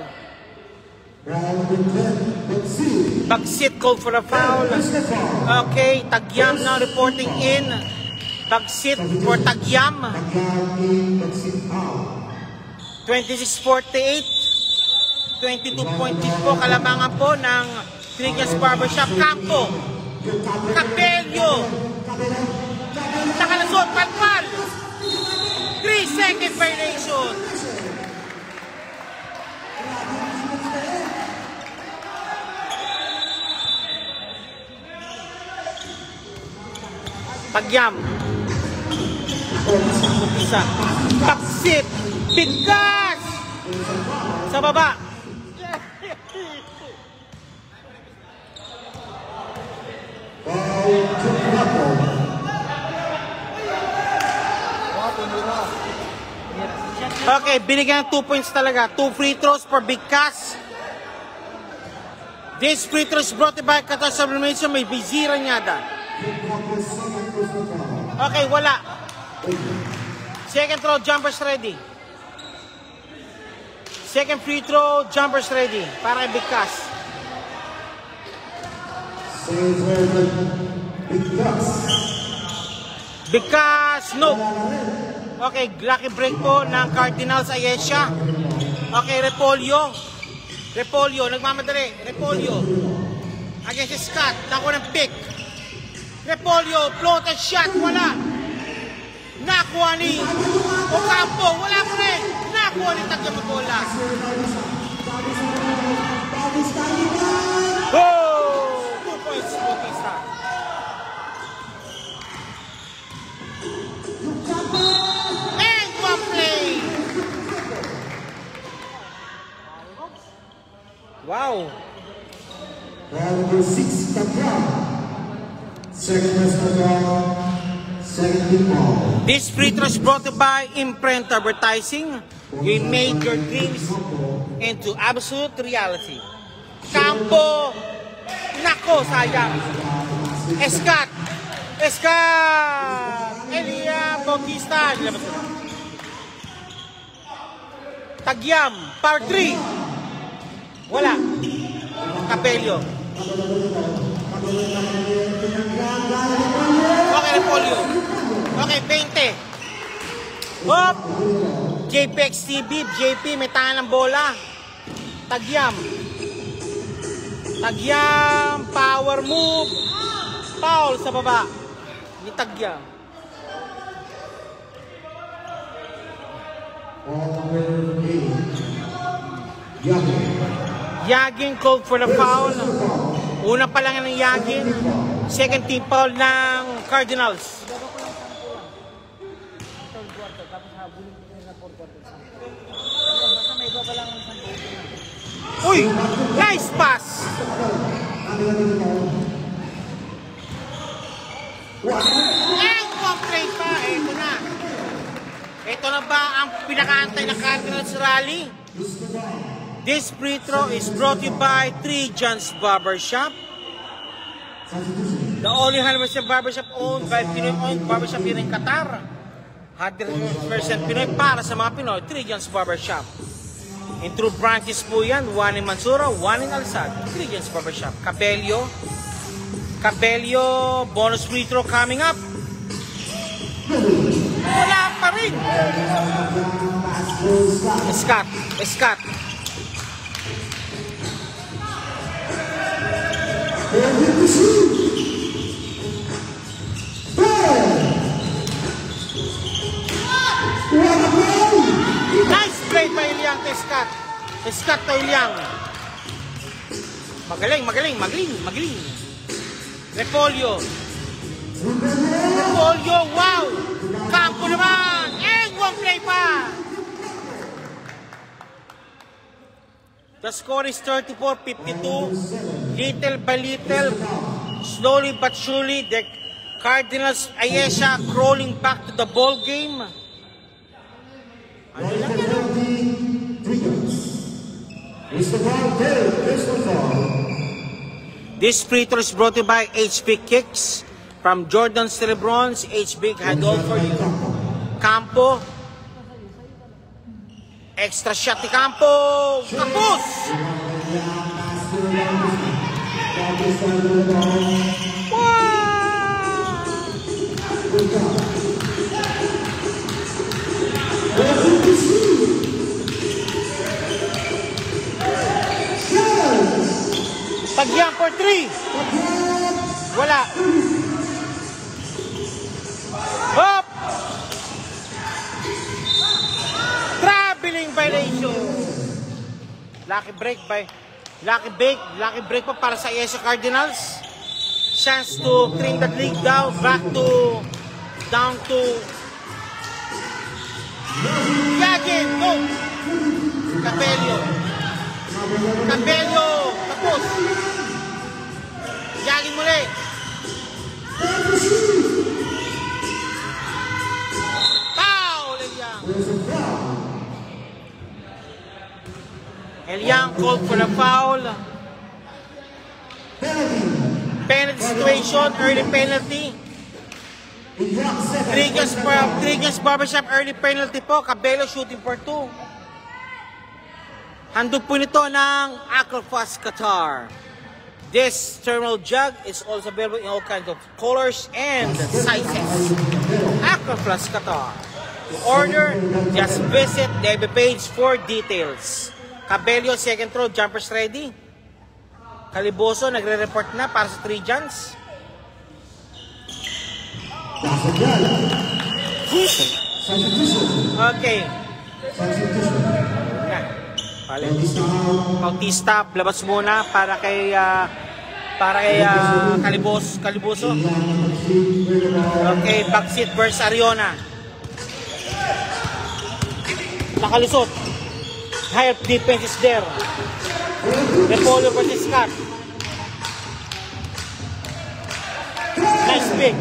Bagsit called for a foul. Okay, Tagyam now reporting in. Bagsit for Tagyam. 26-48. 22.8 po kalamangan po ng Trigians Barbershop. Campo. Capello. Nakalasot, palpal. 3-second violation. Tagyam. Isa. Baksit. Bigkas. Sa baba. Okay, binigyan ng 2 points talaga. 2 free throws for Bigkas. This free throws brought to by Qatar Sublimation. May bizira nyada. Okay, wala. Second throw, jumpers ready. Second free throw, jumpers ready. Para kay Bigkas. Bigkas, no. Okay, lucky break po ng Cardinals Ayesha. Okay, Repolyo. Nagmamadali. Repolyo. Against Scott. Nakuha ng pick. Repolyo, floated shot. Wala. Nakuha ni Ocampo. Wala ko rin. Nakuha ni Tagyam ang bola. Oh! 2 points. Bautista. And one play. Wow. Number 6, Tagyam. Second personal foul. Second team foul. This free throw is brought to you by Imprint Advertising. You made your dreams into absolute reality. Campo. Nako, sayang. Escat. Elia Bautista. Tagyam. Power 3. Wala. Capello. Okay, Repolyo. Okay, 20. Hop! JPX TV, JP, may tangan ng bola. Tagyam, power move. Foul sa baba. Ni Tagyam. Yagin called for the foul. Una pa lang ng Yagin. Second team foul ng Cardinals. Uy! Nice pass! And complete pa. Ito na. Ito na ba ang pinakaantay ng Cardinals rally? This free throw is brought to you by Trigians Barbershop. The only 100% barbershop owned by Pinoy-owned barbershop here in Qatar. 100% Pinoy para sa mga Pinoy, Trigians Barbershop. In true branches po yan, one in Mansura, one in Alsad. Trigians Barbershop. Capello, bonus free throw coming up. Wala pa rin. Escat. play by Eliang to Scott. Scott to Eliang. Magaling. Repolyo, wow! Campo naman! And one play pa! The score is 34-52. Little by little, slowly but surely, the Cardinals, Ayesha crawling back to the ball game. Ano lang yan? This free throw is brought to you by HB Kicks from Jordan Cerebrons. HB had all for you. Campo. Extra shot ni Campo. Kapos! Pagyang for 3. Wala. Hop! Traveling violation. Lucky break pa para sa Ayesha Cardinals. Chance to bring that league down to Yagin, go! Cabello, tapos. Yagin muli. Foul, Eliang. Eliang called for a foul. Penalty situation, early penalty. Trigas Barbershop, early penalty po. Cabello shooting for 2. Handog po nito ng Aquafast Qatar. This thermal jug is also available in all kinds of colors and sizes. Aquafast Qatar. To order, just visit the FB page for details. Cabello, second throw, jumpers ready. Caliboso, nagre-report na para sa 3 jans. Okay. Bautista, labas muna para kay Caliboso. Okay, backseat versus Ariona. Nakalusot. Higher defense is there. Repolyo versus Scott. Nice pick.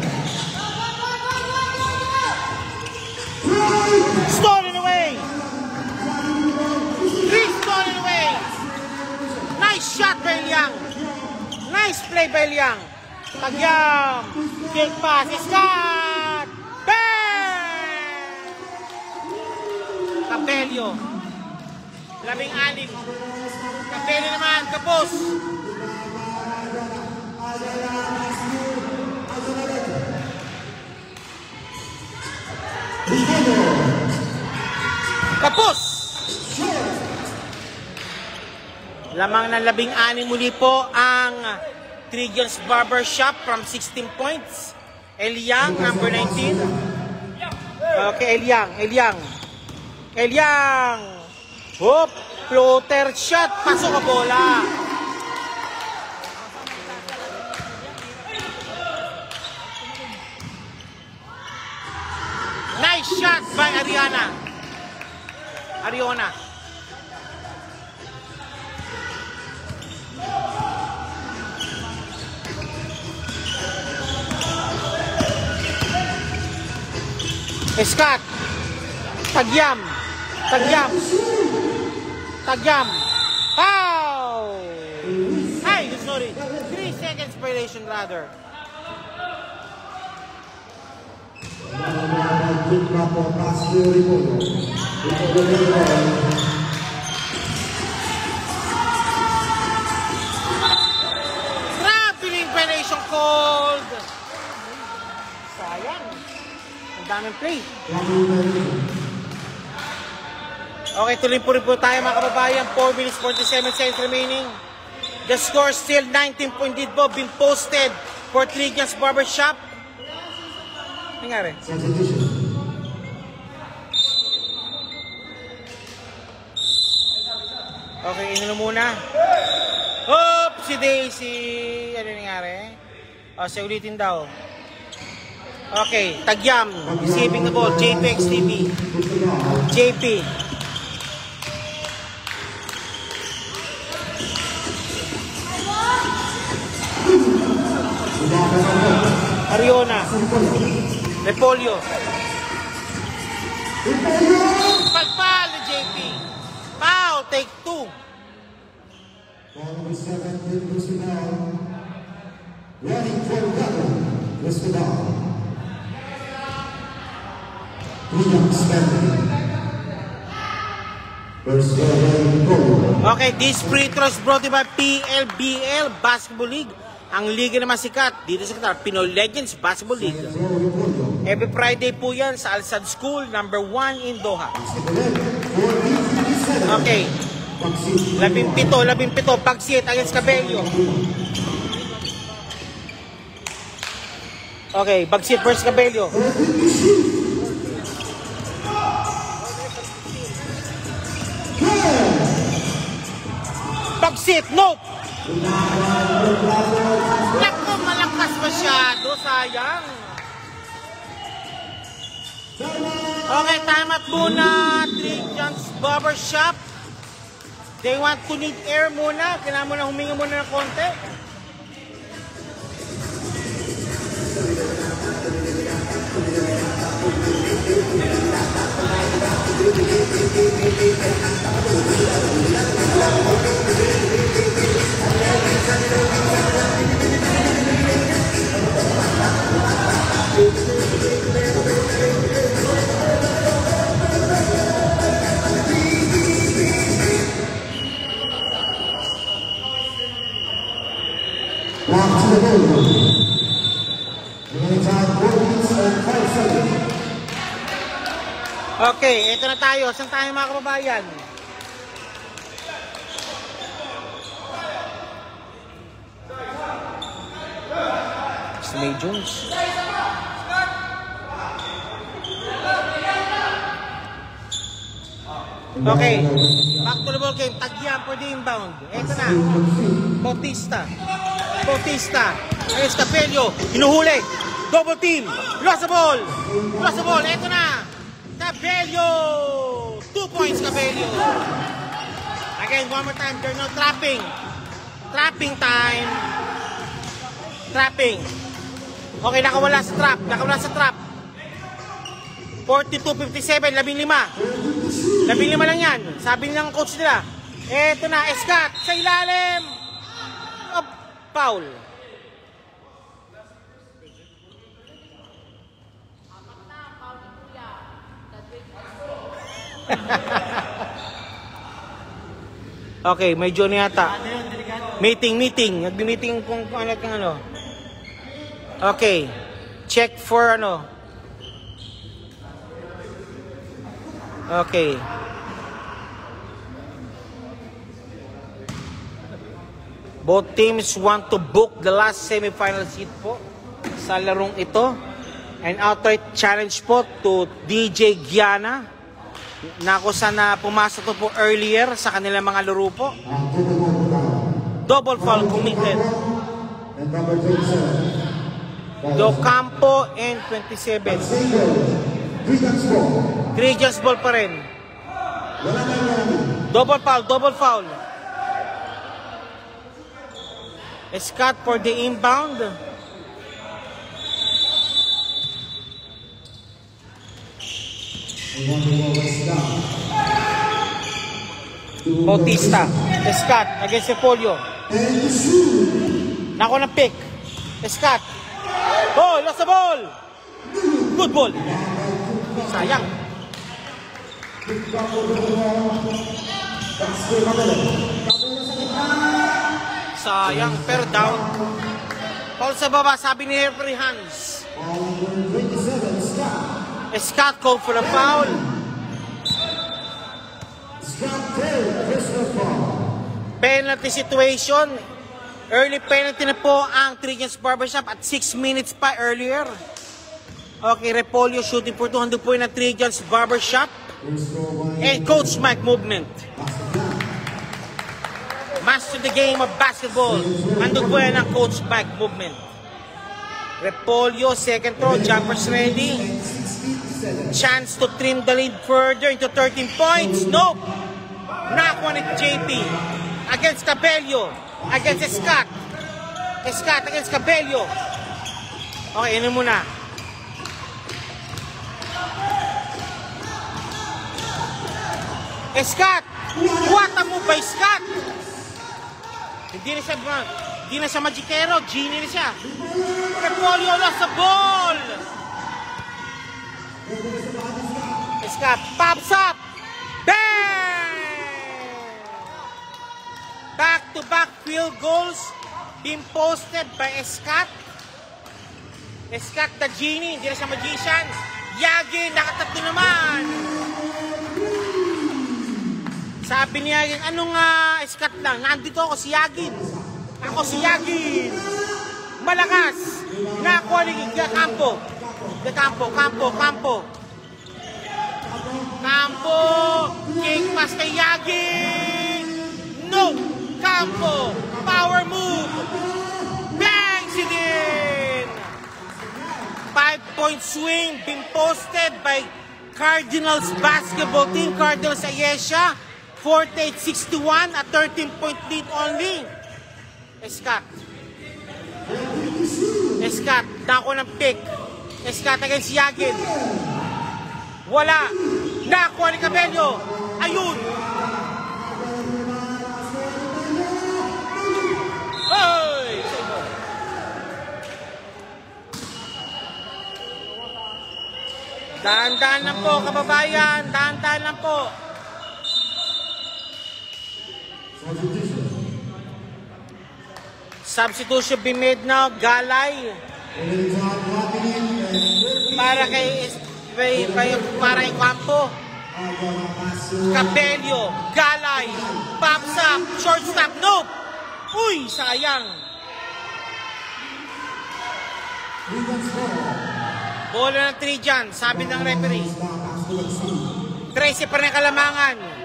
Stolen away. 3 stolen away. Nice shot by Eliang. Nice play by Eliang. Tagyam. Kick pass. Scott. Bang! Cabello. 16. Cabello naman. Kapos. Kapos! Lamang ng 16 muli po ang Trigas Barbershop from 16 points. Eliang, number 19. Okay, Eliang. Hop! Floater shot. Pasok ka bola. Nice shot by Ariona. Scott. Tagyam. Foul. Ay, sorry. 3 seconds violation rather. Traveling violation called. Sayang. Ang daming play. Okay, tuloy po rin po tayo mga kababayan. 4 minutes 47 seconds remaining. The score still 19 point lead po. Been posted for Trigas Barbershop. Nangyari? Sino muna? Oops! Si Daisy. Ano nangyari? O, siya ulitin daw. Okay, Tagyam. Receiving the ball. JP XTV. JP. Ariona. Repolyo. Pagpal ni JP. Foul, take 2. Ball number 7, Cristobal. Running for the double, Cristobal. Okay, this free throw is brought to you by PLBL Basketball League. Ang liga naman sikat dito sa Qatar, Pinoy Legends Basketball League. Every Friday po yan sa Al-Sadd School, number 1 in Doha. Okay. 17, Bagsit against Cabello. Okay, Bagsit versus Cabello. Bagsit, nope! Naku, malakas masyado, sayang. Okay, time out muna. John's Barbershop. They want to need air muna. Kailangan muna huminga muna ng konti. Okay, ito na tayo. Saan tayo mga kababayan? Si May Jones. Okay, back to the ball game. Tagyam for the inbound. Ito na. Bautista. Ayos, Capello. Hinuhuli. Double team. Lost the ball. Ito na. Cabello! 2 points, Cabello. Again, one more time. There's no trapping. Trapping time. Okay, nakawala sa trap. 42-57, 15 lang yan. Sabi ng coach nila. Eto na, Escat sa ilalim. Oh, foul. Okay, may Johnny yata. Meeting. Nag-meeting kung ano. Okay. Check for ano. Okay. Both teams want to book the last semi-final seat po sa larong ito. An outright challenge po to DJ Giana. Na kung saan na pumasok to po earlier sa kanilang mga laro po. Double foul committed. Docampo and 27. Grigians ball pa rin. Double foul. Escat for the inbound. Bautista. Escat against Repolyo. Nako na pick. Escat. Oh, lost the ball. Good ball. Sayang. Pero down. Paul sa baba, sabi ni referee Hans. Escat called for the foul. Penalty situation. Early penalty na po ang Trigens Barbershop at 6 minutes pa earlier. Okay, Repolyo shooting for 200 point na Trigens Barbershop. And Coach Mike movement. Master the game of basketball. Handog po yan ang coach back movement. Repolyo, second throw, jumpers ready. Chance to trim the lead further into 13 points. Nope. Nakuha ni JP against Cabello. Against Scott. Scott against Cabello. Okay, ano muna. Scott! What a move by Scott! Hindi na siya magikero. Genie na siya. Repolyo lost the ball! Scott pops up! Bang! Back-to-back field goals being posted by Scott. Scott the Genie, hindi na siya magician. Yagi, nakatatlo naman. Sabi ni Yagin, anong Scott lang? Nandito ako si Yagin. Ako si Yagin. Malakas. Nakuha ni Campo. Campo. King pass kay Yagin. No. Campo. Power move. Bangs it in. 5-point swing being posted by Cardinals basketball team. Cardinals Ayesha. 48-61 at 13-point lead only. Scott, nako ng pick. Scott against Yagin. Wala. Nakuha ni Cabello. Ayun. Hoy! Dahan-dahan lang po, kababayan. Dahan-dahan lang po. Substitution be made now. Galay para kay Campo. Cabello, Galay, pops up, shortstop, nope. Uy, sayang. Bola ng 3 dyan, sabi ng referee. 13 pa rin kalamangan.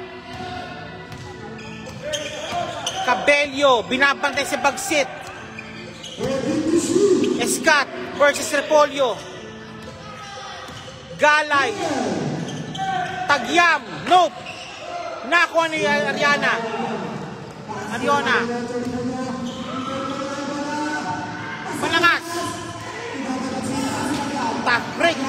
Cabello, binabantay si Bagsit. Scott versus Repolyo. Galay. Tagyam, nope. Nakuha ni Ariana. Malakas. Top break.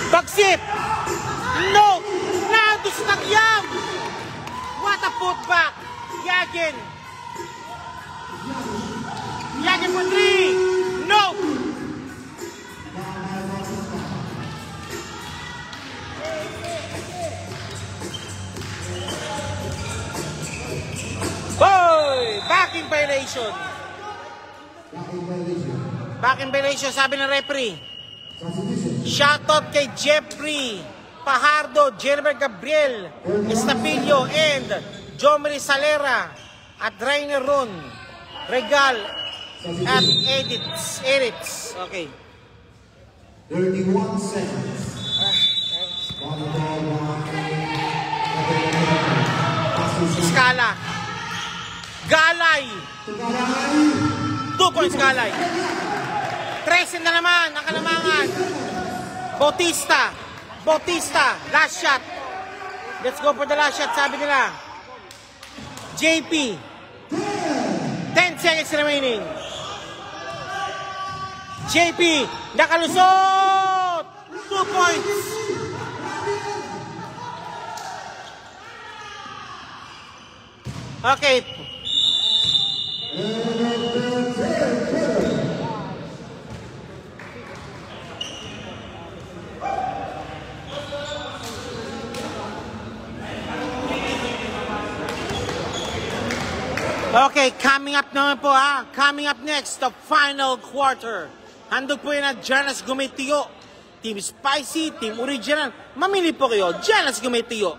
Bagsit! No! Nandun sa Tagyam! What a putback! Yagin! Yagin for 3! No! Boy! Backing violation! Backing violation, sabi ng referee. Shoutout kay Jeffrey Pajardo, Jennifer Gabriel Estapillo, and Jomri Salera at Rainer Ron Regal at Edits. Okay. 31 seconds. Skala. Galay. 2 points Galay. 13 na naman ang kalamangan. Bautista, last shot. Let's go for the last shot, sabi nila. JP, 10 seconds remaining. JP, nakalusot! 2 points. Okay. Okay, coming up naman po Coming up next, the final quarter. Handog po yun na Janas Gumetiyo. Team Spicy, Team Original. Mamili po kayo, Janas Gumetiyo.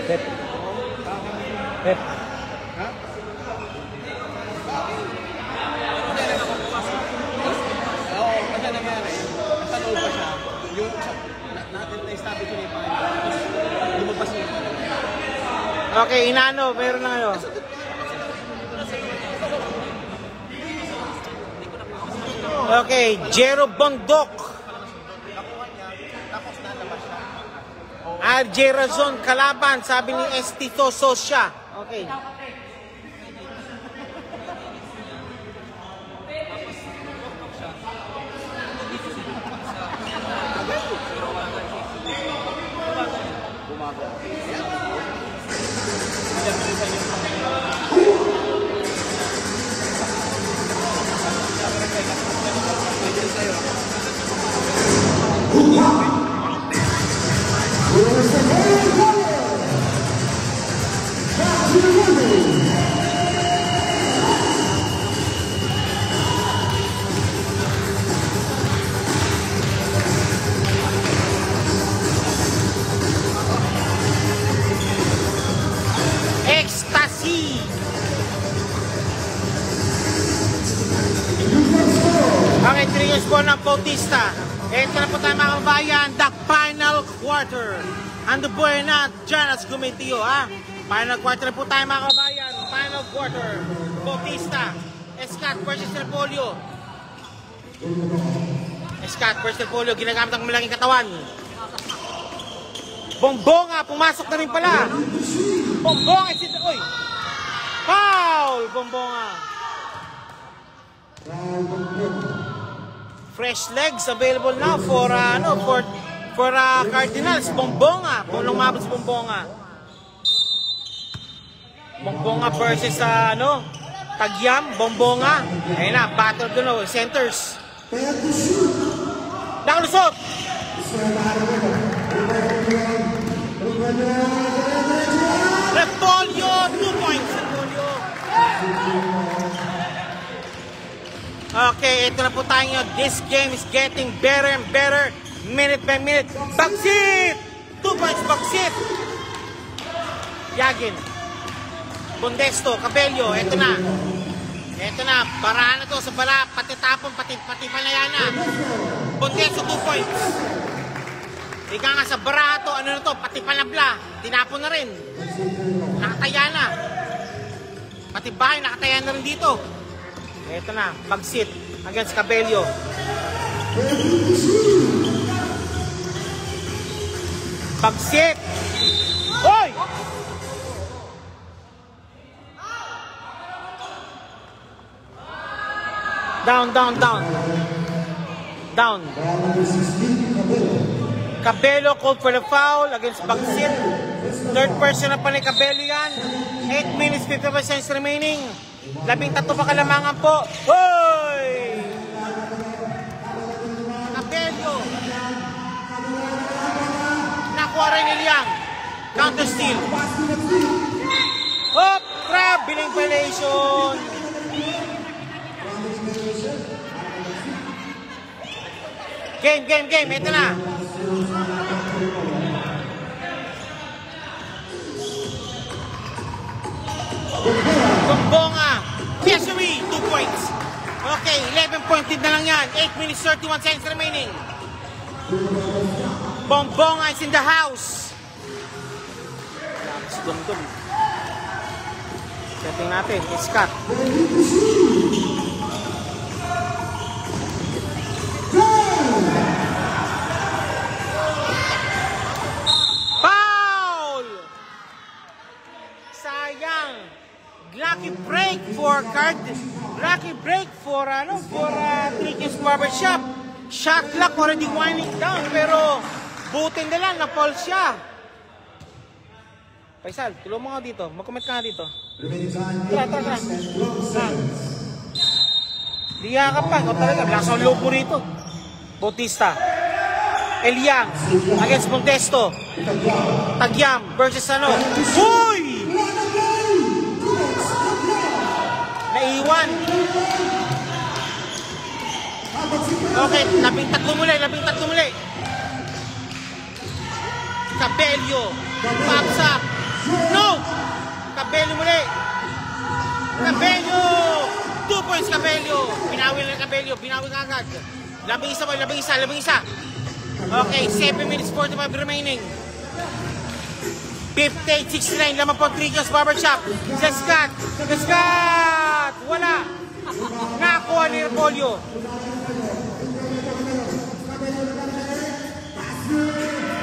Pep. Pep. Oo, kasi nangyari, nasa loob pa siya. Yung natin na-establish ko na yung pangalan. Lumabas niya. Okay, inano, meron na kayo. Okay, Jero Bondok. RJ Razon kalaban, sabi ni Estito Sosya. Okay. Ecstasy. Okay, 3 years po ng Bautista. Ito na po tayo mga kabayan, the final quarter. Ando po na dyan as kumitiyo, ha? Final quarter na po tayo mga kabayan. Final quarter. Bautista. Escat versus Repolyo. Escat versus Repolyo. Ginagamit ang malaking katawan. Bombonga. Pumasok na rin pala. Bombonga. Uy! Foul! Bombonga. Fresh legs available now for Cardinals. Bombonga. Lumabas Bombonga. Bombonga versus Tagyam. Bombonga. Ayun na, battle doon. Centers. Nakalusot. Repolyo. 2 points. Repolyo. Okay, ito na po tayo. This game is getting better and better. Minute by minute. Bagsit! 2 points, Bagsit! Yagin. Bondesto, Cabello, ito na. Ito na, baraan na to sa bala. Pati tapon, pati palayana. Bondesto, 2 points. Ika nga sa barato, ano na to, pati panabla. Tinapon na rin. Nakataya na. Pati bahay, nakataya na rin dito. Ito na, Bagsit against Cabello. Bagsit! Hoy! Down. Cabello called for the foul against Bagsit. Third person na pa ni Cabello yan. 8 minutes, 55 seconds remaining. 13 pa kalamangan po. Hoy! Cabello. Nakuha rin ni Liang. Counter steal. Hop! Crab! Billing violation. Game. Ito na. Bombonga. Piasuri, 2 points. Okay, 11 point lead na lang yan. 8 minutes, 31 seconds remaining. Bombonga is in the house. Dum-dum. Setting natin, Escat. Foul! Sayang. Lucky break for Tricky's Barbershop. Shot clock already winding down, pero butin na lang, na-fall siya. Faisal, tulong mo nga dito. Mag-comment ka nga dito. Tara. Liya ka pa. Ikaw talaga, lasang loob mo rito. Bautista. Eliang against Montesto. Tagyam versus Uy! Naiwan. Okay, 13 muli. Cabello. Pops up. No! Cabello muli. Cabello! 2 points Cabello. Binawi na Cabello. Binawi ka agad. Labing isa. Okay, 7 minutes 45 remaining. 58-69. Lamang po Trigas Barbershop. Scott. Wala. Nakuha ni Repolyo.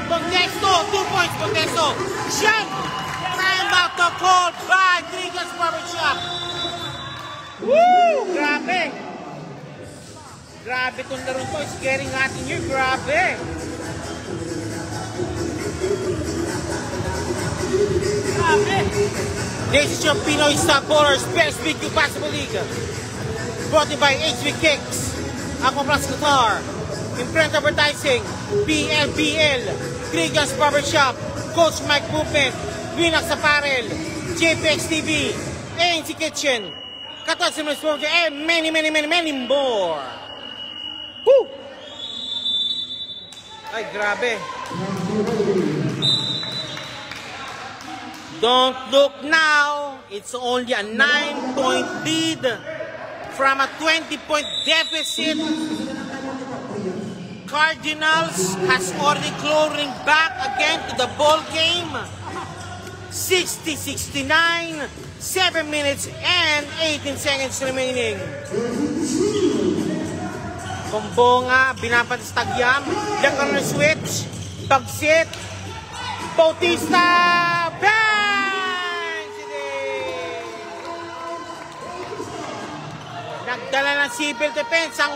Contesto. 2 points Contesto. Shot. Time back to call by Trigas Barbershop. Woo! Grabe. Grabe itong laro to. It's getting hot in here. Grabe. This is your Pinoy Star Bowlers Best BQ Basketball League. Brought to you by HV Kicks, Aquaplas Qatar, Imprint Advertising, BLBL, Trigas Barbershop, Coach Mike Movement, Winax Apparel, JPX TV, ANC Kitchen, Katas Sport, and many more. Woo! Ay, grabe. Don't look now. It's only a 9-point lead from a 20-point deficit. Cardinals has already clawing back again to the ball game. 60-69, 7 minutes and 18 seconds remaining. Kumbonga, binapatis Tagyam, Lakon na switch, Bagsit, Bautista, bang! Nagdala ng civil defense ang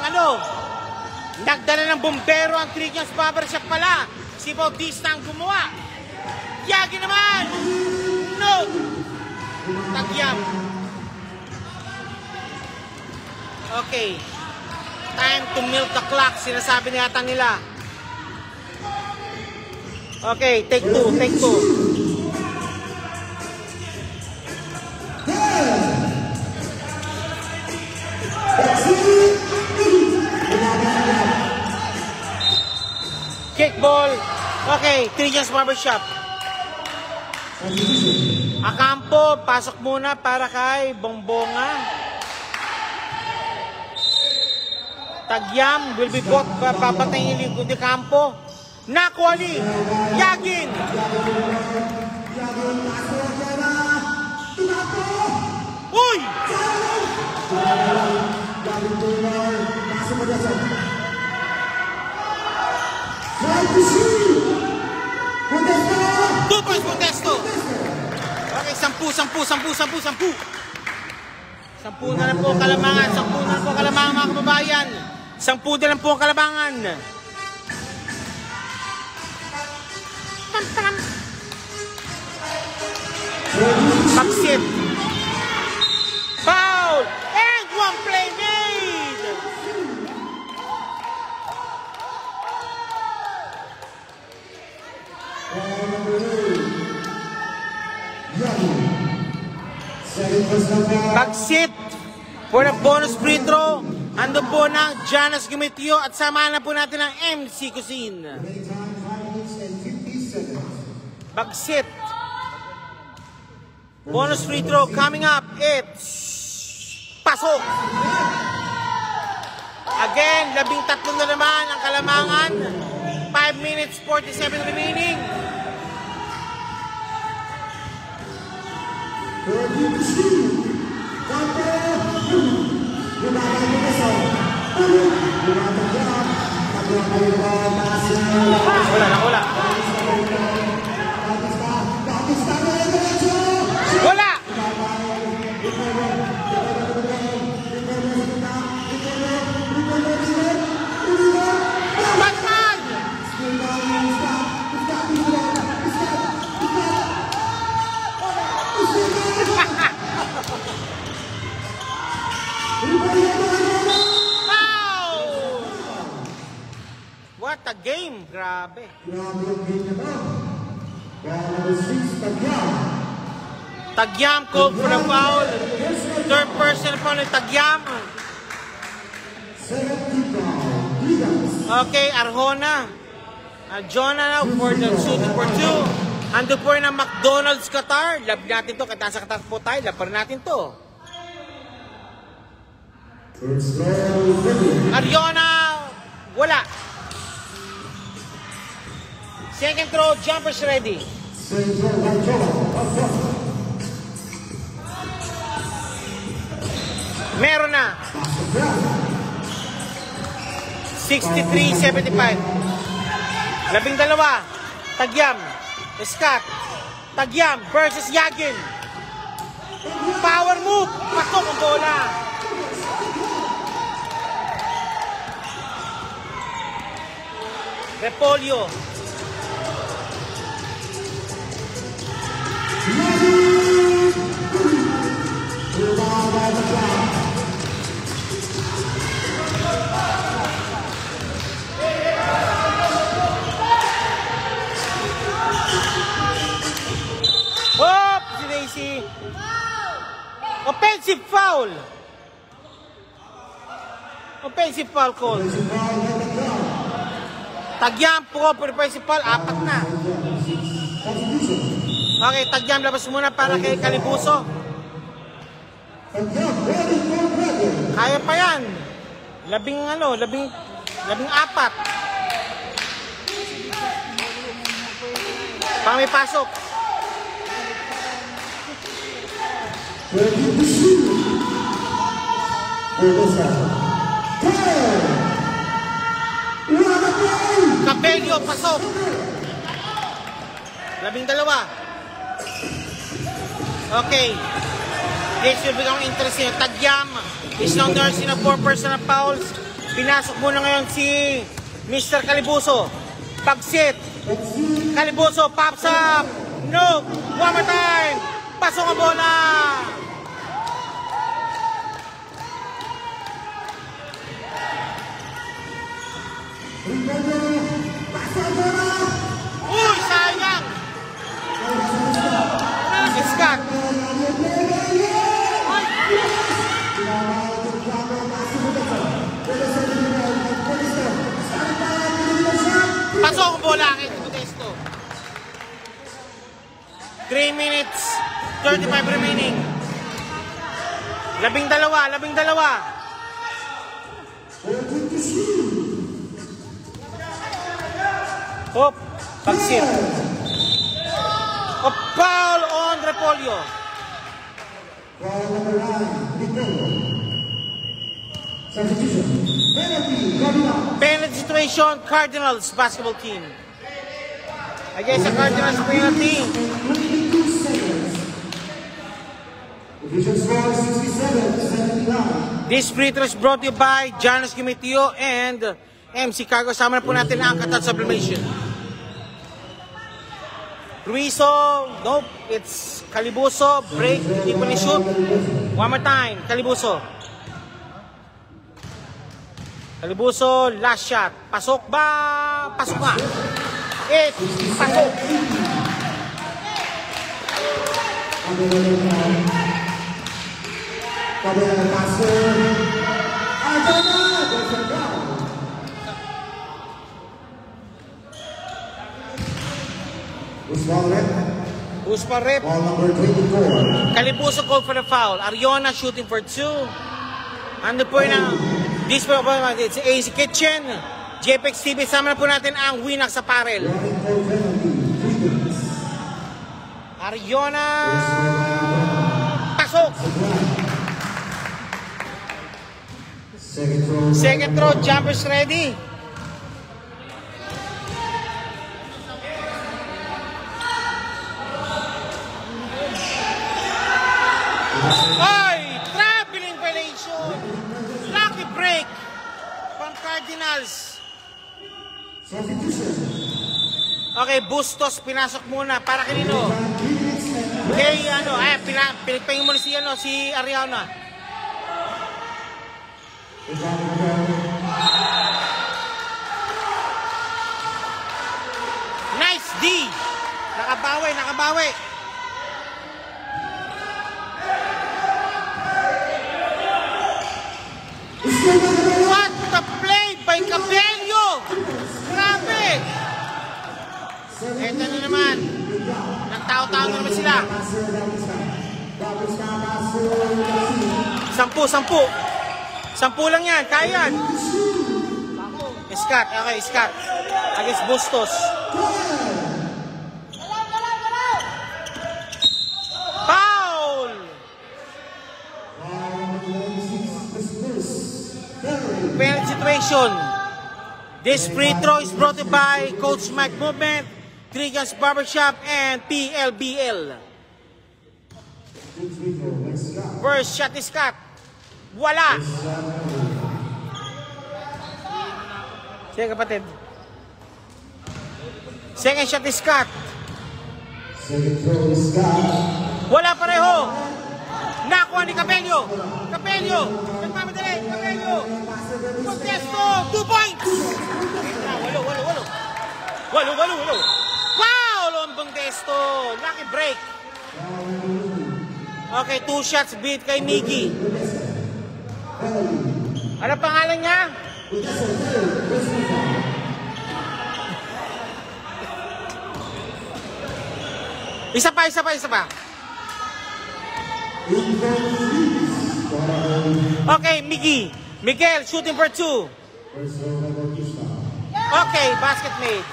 nagdala ng bombero ang Trigas Barbershop pala. Si Bautista ang gumawa. Yagi naman! No! Tagyam. Okay. Time to milk the clock, sinasabi na yata nila. Okay, take two. Kickball. Okay, Trigas Barbershop. Akampo, pasok muna para kay Bongbonga. Tagyam will be bought papatayin yung kundi kampo. Nakuali. Yagin. Uy! Dupos Contesto. Okay, 10 na lang po ang kalamangan. 10 na lang po ang kalamangan mga kababayan. 10 na lang po ang kalamangan. Baksit. Foul. And one play made. Baksit for the bonus free throw. Ando po ng Janas Gumitio at samahan na po natin ang MC Cuisine. Baksit. Bonus free throw coming up. It's pasok. Again, 13 na naman ang kalamangan. 5 minutes 47 remaining. Wala. Batman! What a game! Grabe! Tagyam called for the foul. Third person upon the Tagyam. Okay, Arjona. Jonah now for the shooting for 2. Ando po ng McDonald's Qatar. Love natin to. Kahit nasa Qatar po tayo, love pa rin natin to. First row, ready. Ariona, wala. Second throw, jumpers ready. Second row, right row. Meron na. 63-75. 12. Tagyam. Scott. Tagyam versus Yagin. Power move. Pasok ang bola. Repolyo. Hop! Si Daisy. Offensive foul. Offensive foul call. Tagyam po, offensive foul. 4 na. Okay, Tagyam labas muna para kay Calibuso. Kaya pa yan. 14. Pang may pasok. Capello, pasok. 12. Okay. This will become interesting. Tagyam is now nursing of 4 personal fouls. Pinasok muna ngayon si Mr. Calibuso. Pagsit. Calibuso pops up. No. One more time. Pasok ang bola. Uy, sayang. Scott. Pasok ang bola kay Modesto. 3 minutes, 35 remaining. 12. Hop, pagsit. A foul on Repolyo. Foul number 9, Nicolo. Substitution. Penalty, Gabriel. Penalty situation, Cardinals basketball team. Against the Cardinals penalty. 22 seconds. Official score 67-79. This free throw is brought to you by Janus Gumitio and MC Cargo. Sama na po natin ang Qatar Sublimation. Ruizo, nope, it's Calibuso, break, hindi pa ni-shoot. One more time, Calibuso. Calibuso, last shot. Pasok ba? Pasok ba? Pasok. Uspa rep. Ball number 24. Calibuso called for the foul. Ariona shooting for 2. Ano po na this po ba? It's AC Kitchen. JPEX TV. Sama na po natin ang Winax Apparel. Ariona. Pasok. Second throw. Jumpers ready. Ay! Traveling violation! Lucky break! From Cardinals. Okay, Bustos pinasok muna. Para kanino? Okay, pinagpahing muna si Ariana. Nice D! Nakabawi. What the play by Capello! Grabe! Ito na naman. sila. 10 lang yan, kaya yan. Scott, okay, Scott. Against Bustos. Foul! Penalty situation. This free throw is brought to you by Coach Mike Movement, Trigan's Barbershop, and PLBL. First shot is Scott. Wala! Sige kapatid. Second shot is Scott. Wala pareho. Nakuha ni Capello. Capello. Nagmamadali. Capello. Contesto. 2 points. Walo. Foul on Contesto. Lucky break. Okay, 2 shots beat kay Miggy. Ano pangalan niya? Isa pa. Okay, Miguel shooting for 2. Okay, basket made.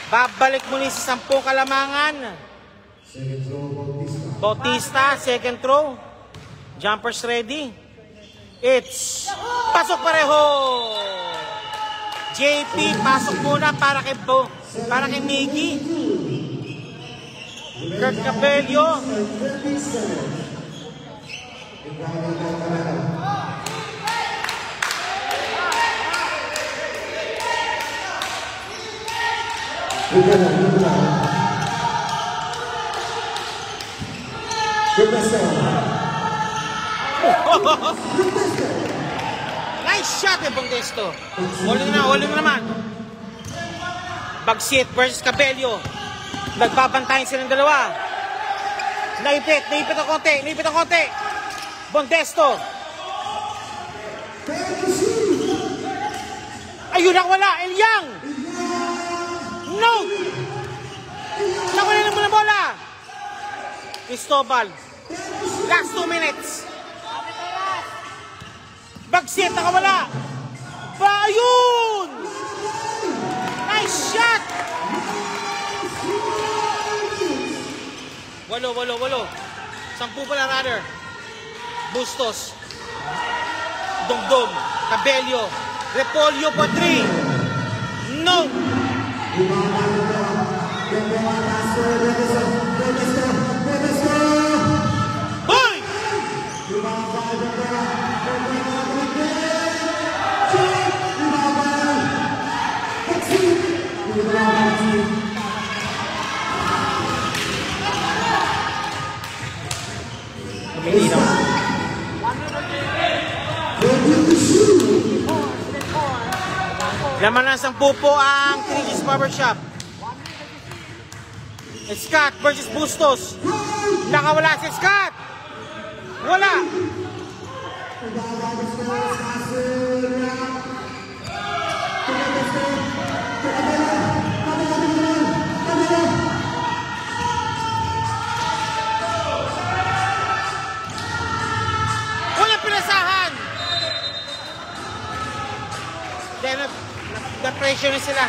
Babalik muli sa 10 kalamangan. Bautista, second throw. Jumpers ready. It's pasok pareho. JP pasok muna para kay Miggy. Kurt Capello. Nice shot eh, Bondesto. Huling naman. Bagsit versus Capello. Nagbabantayan silang dalawa. Naipit ang konti. Bondesto. Ayun, nakawala. Elyang. No. Nakawala naman ang bola. Cristobal. Last 2 minutes. Bagsit, nakawala. Ayun. Nice shot. 10 pala rather. Bustos. Dongdong. Cabello. Repolyo for 3. No. Boy! Laman ng 10 po ang Trigan's Barbershop. Scott versus Bustos. Nakawala si Scott. Wala. Walang pinasahan. Then, na-pressure na sila.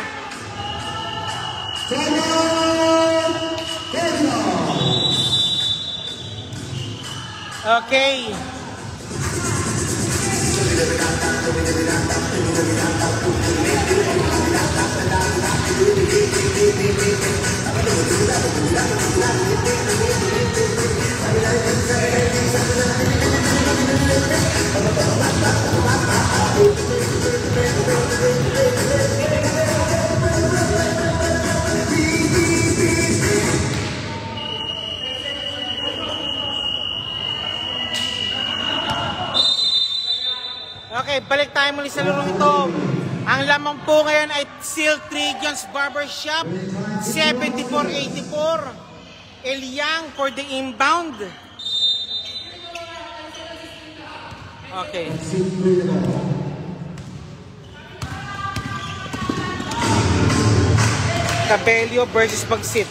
Okay. Okay, balik tayo muli sa larong ito. Ang lamang po ngayon ay still Trigan's Barbershop, 74-84. Elyang for the inbound. Okay. Capello versus Bagsit.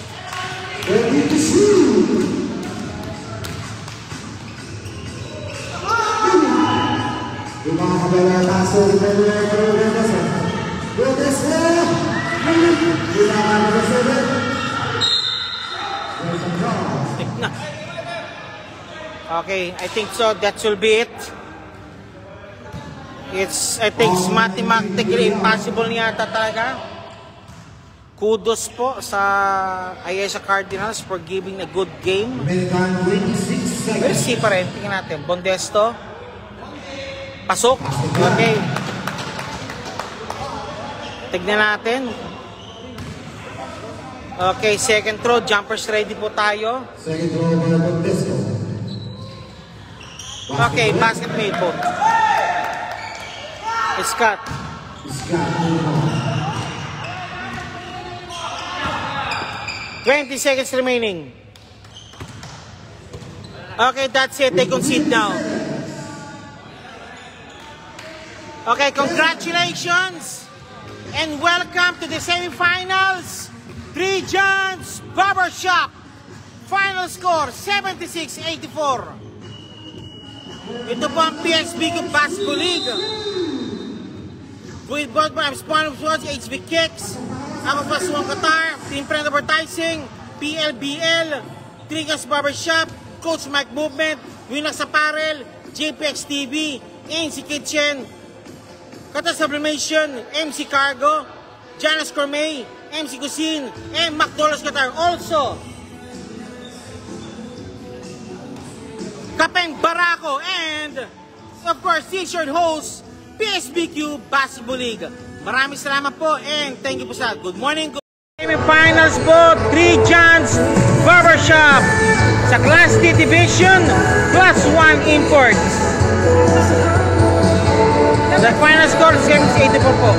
Okay, I think so. That should be it. I think it's mathematically impossible niya talaga. Kudos po sa Ayesa Cardinals for giving a good game. We'll see pa rin. Tingnan natin. Bondesto. Pasok. Okay. Tignan natin. Okay, second throw. Jumpers ready po tayo. Second throw by Bondesto. Okay, basket made po. Scott. 20 seconds remaining. Okay, that's it. They concede now. Okay, congratulations and welcome to the semifinals. Three Johns Barbershop. Final score 76-84. Ito po ang PSBQ Basketball League. With both my sponsors, HB Kicks, Abapas One Qatar, Team Friend Advertising, PLBL, Trigas Barbershop, Coach Mike Movement, Winax Apparel, JPX TV, MC Kitchen, Qatar Sublimation, MC Cargo, Janus Gourmet, MC Cuisine, and McDonald's Qatar. Also, Kapeng Barako, and of course, T-shirt host, PSBQ Basketball League. Maraming salamat po and thank you po sa good morning. Semi-finals po, 3 Johns Barbershop sa Class D Division Class 1 Imports. The final score is 74 po.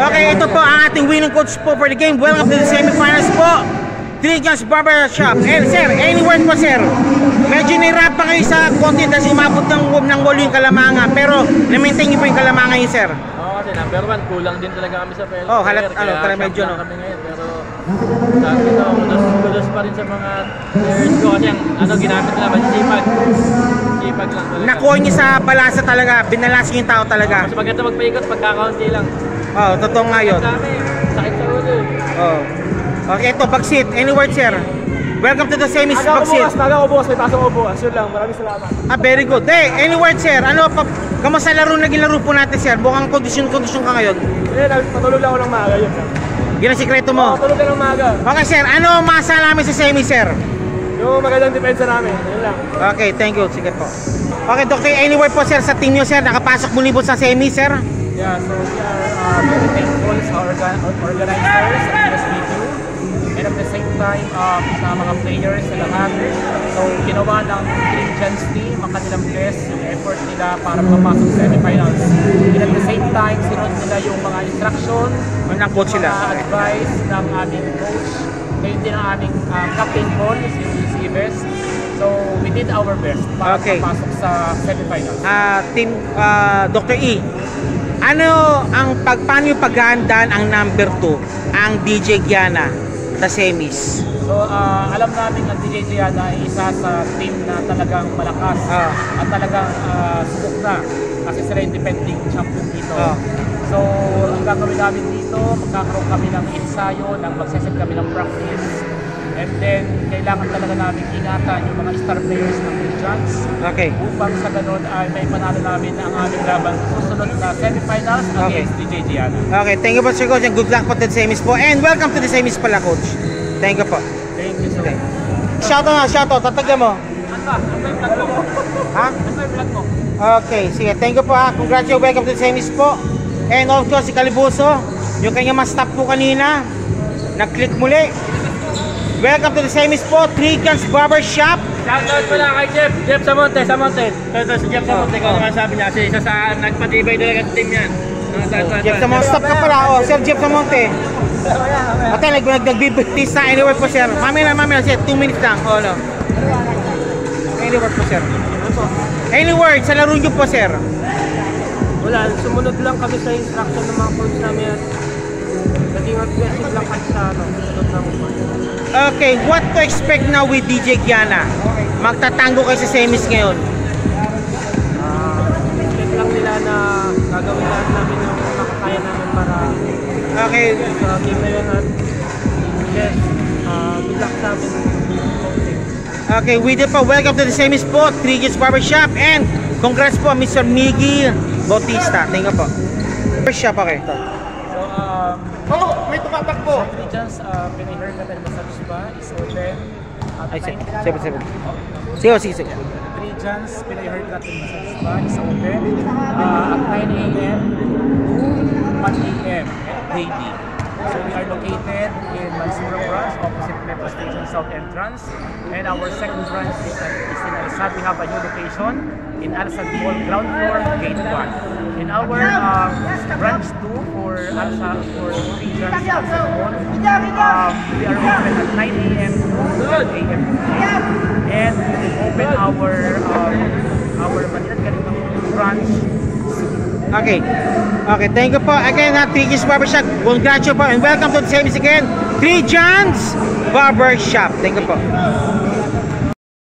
Okay, ito po ang ating winning coach po for the game. Welcome to the semi-finals po. 3 Johns Barbershop. And sir, any word po sir? Medyo nahirap pa kayo sa content kasi umabot ng walo yung kalamangan. Pero na-maintain nyo po yung kalamangan yun sir? Oo kasi number 1, kulang din talaga kami sa player. Oh, halat talaga medyo no. Kami ngayon, pero sabi ko, kudos pa rin sa mga players ko kasi ang ginamit nila, masisipag. Sipag lang talaga. Nakuha nyo sa balasa talaga, binalasin yung tao talaga. Mas maganda magpaikot, pagkakaunti lang. Oh, totoo nga yun. Dami, sakit sa ulo. Oh. Okay, ito, Bagsit. Any word, sir? Welcome to the semis, Bagsit. Naga ko bukas, may pasok ko bukas. Yun lang, maraming salamat. Ah, very good. Hey, any word, sir? Ano, kamusta laro naging laro po natin, sir? Bukang kondisyon ka ngayon. Patulog lang ako ng maaga yun. Yun ang sikreto mo? Patulog lang ng maaga. Okay, sir. Ano ang masalamin sa semi, sir? Yung magandang depensa namin, yun lang. Okay, thank you. Sige po. Okay, Dr. Any word po, sir, sa team nyo, sir? Nakapasok muli po sa semi, sir? Yeah, so we are very thankful sa organizers at PSBQ and at the same time sa mga players sa lahat. So ginawa ng Dream Chance team ang kanilang best, yung effort nila para makapasok sa semifinals. And at the same time, sinunod nila yung mga instruction, ng coach sila. mga advice ng aming coach, ngayon din ang aming captain Paul, si Best. So we did our best para makapasok sa semifinals. Team Dr. E, paano yung paghahandaan ang number 2, ang DJ Giana sa semis? So alam namin ang DJ Giana ay isa sa team na talagang malakas at talagang subok na kasi sila yung defending champion dito. So ang gagawin namin dito, magkakaroon kami ng ensayo, magseset kami ng practice. And then, kailangan talaga namin ingatan yung mga star players ng Johns. Okay. Upang sa ganun ay may panalo namin ang aming laban susunod na semifinals against DJ Giana. Okay, thank you po Sir Coach and good luck po to the semis po. And welcome to the semis pala Coach. Thank you po. Thank you so much. Shoutout, tatagyan mo. Ano ba? Ano ba yung vlog mo? Ha? Ano ba yung vlog mo? Okay, sige. Thank you po ha. Congratulations, welcome to the semis po. And also si Calibuso, yung kanya ma-stop po kanina, nag-click muli. Welcome to the semis po, 3 Johns Barbershop. Shoutout pala kay Jeff Samonte. Ito si Jeff Samonte, kung naman sabi niya, kasi isa sa nagpatibay talaga sa team yan. Jeff Samonte, stop ka pala. Oh, Sir Jeff Samonte. Ate, nagbibigtis na anywhere po sir. Mamaya sir, 2 minutes lang. Oh, no. Anywhere po sir. Anywhere, sa laro nyo po sir. Wala, sumunod lang kami sa instruction ng mga coach namin at maging aggressive lang kasi sa sunod ng month. Okay, what to expect now with DJ Kiana? Magtatango kayo sa semis ngayon. Expect lang nila na gagawin lahat namin yung makakaya namin para Okay, sa game na yun at yes, good luck sa amin. okay, with it po, welcome to the semis po, 3 G's Barbershop, and congrats po Mr. Miggy Bautista. Thank you po. Barbershop, okay. So, May tumatakbo! sa regions, pinahaircut and massage spa is open at Ay, 9 sige. Sige. regions, pinahaircut and massage spa is open at 9 a.m. to 1 a.m. daily. So we are located in Mansura branch, opposite Metro Station South Entrance, and our second branch is in Alisad. We have a new location in Alisad Mall, ground floor, gate 1. In our branch 2 for Alisad, for regions Alisad Mall, we are open at 9 a.m. to 12 a.m. And we open our Manila Ganitong branch. Okay. Okay, thank you po. Again, 3 G's Barbershop. Congratulations po and welcome to the semis again. 3 John's Barbershop. Thank you po.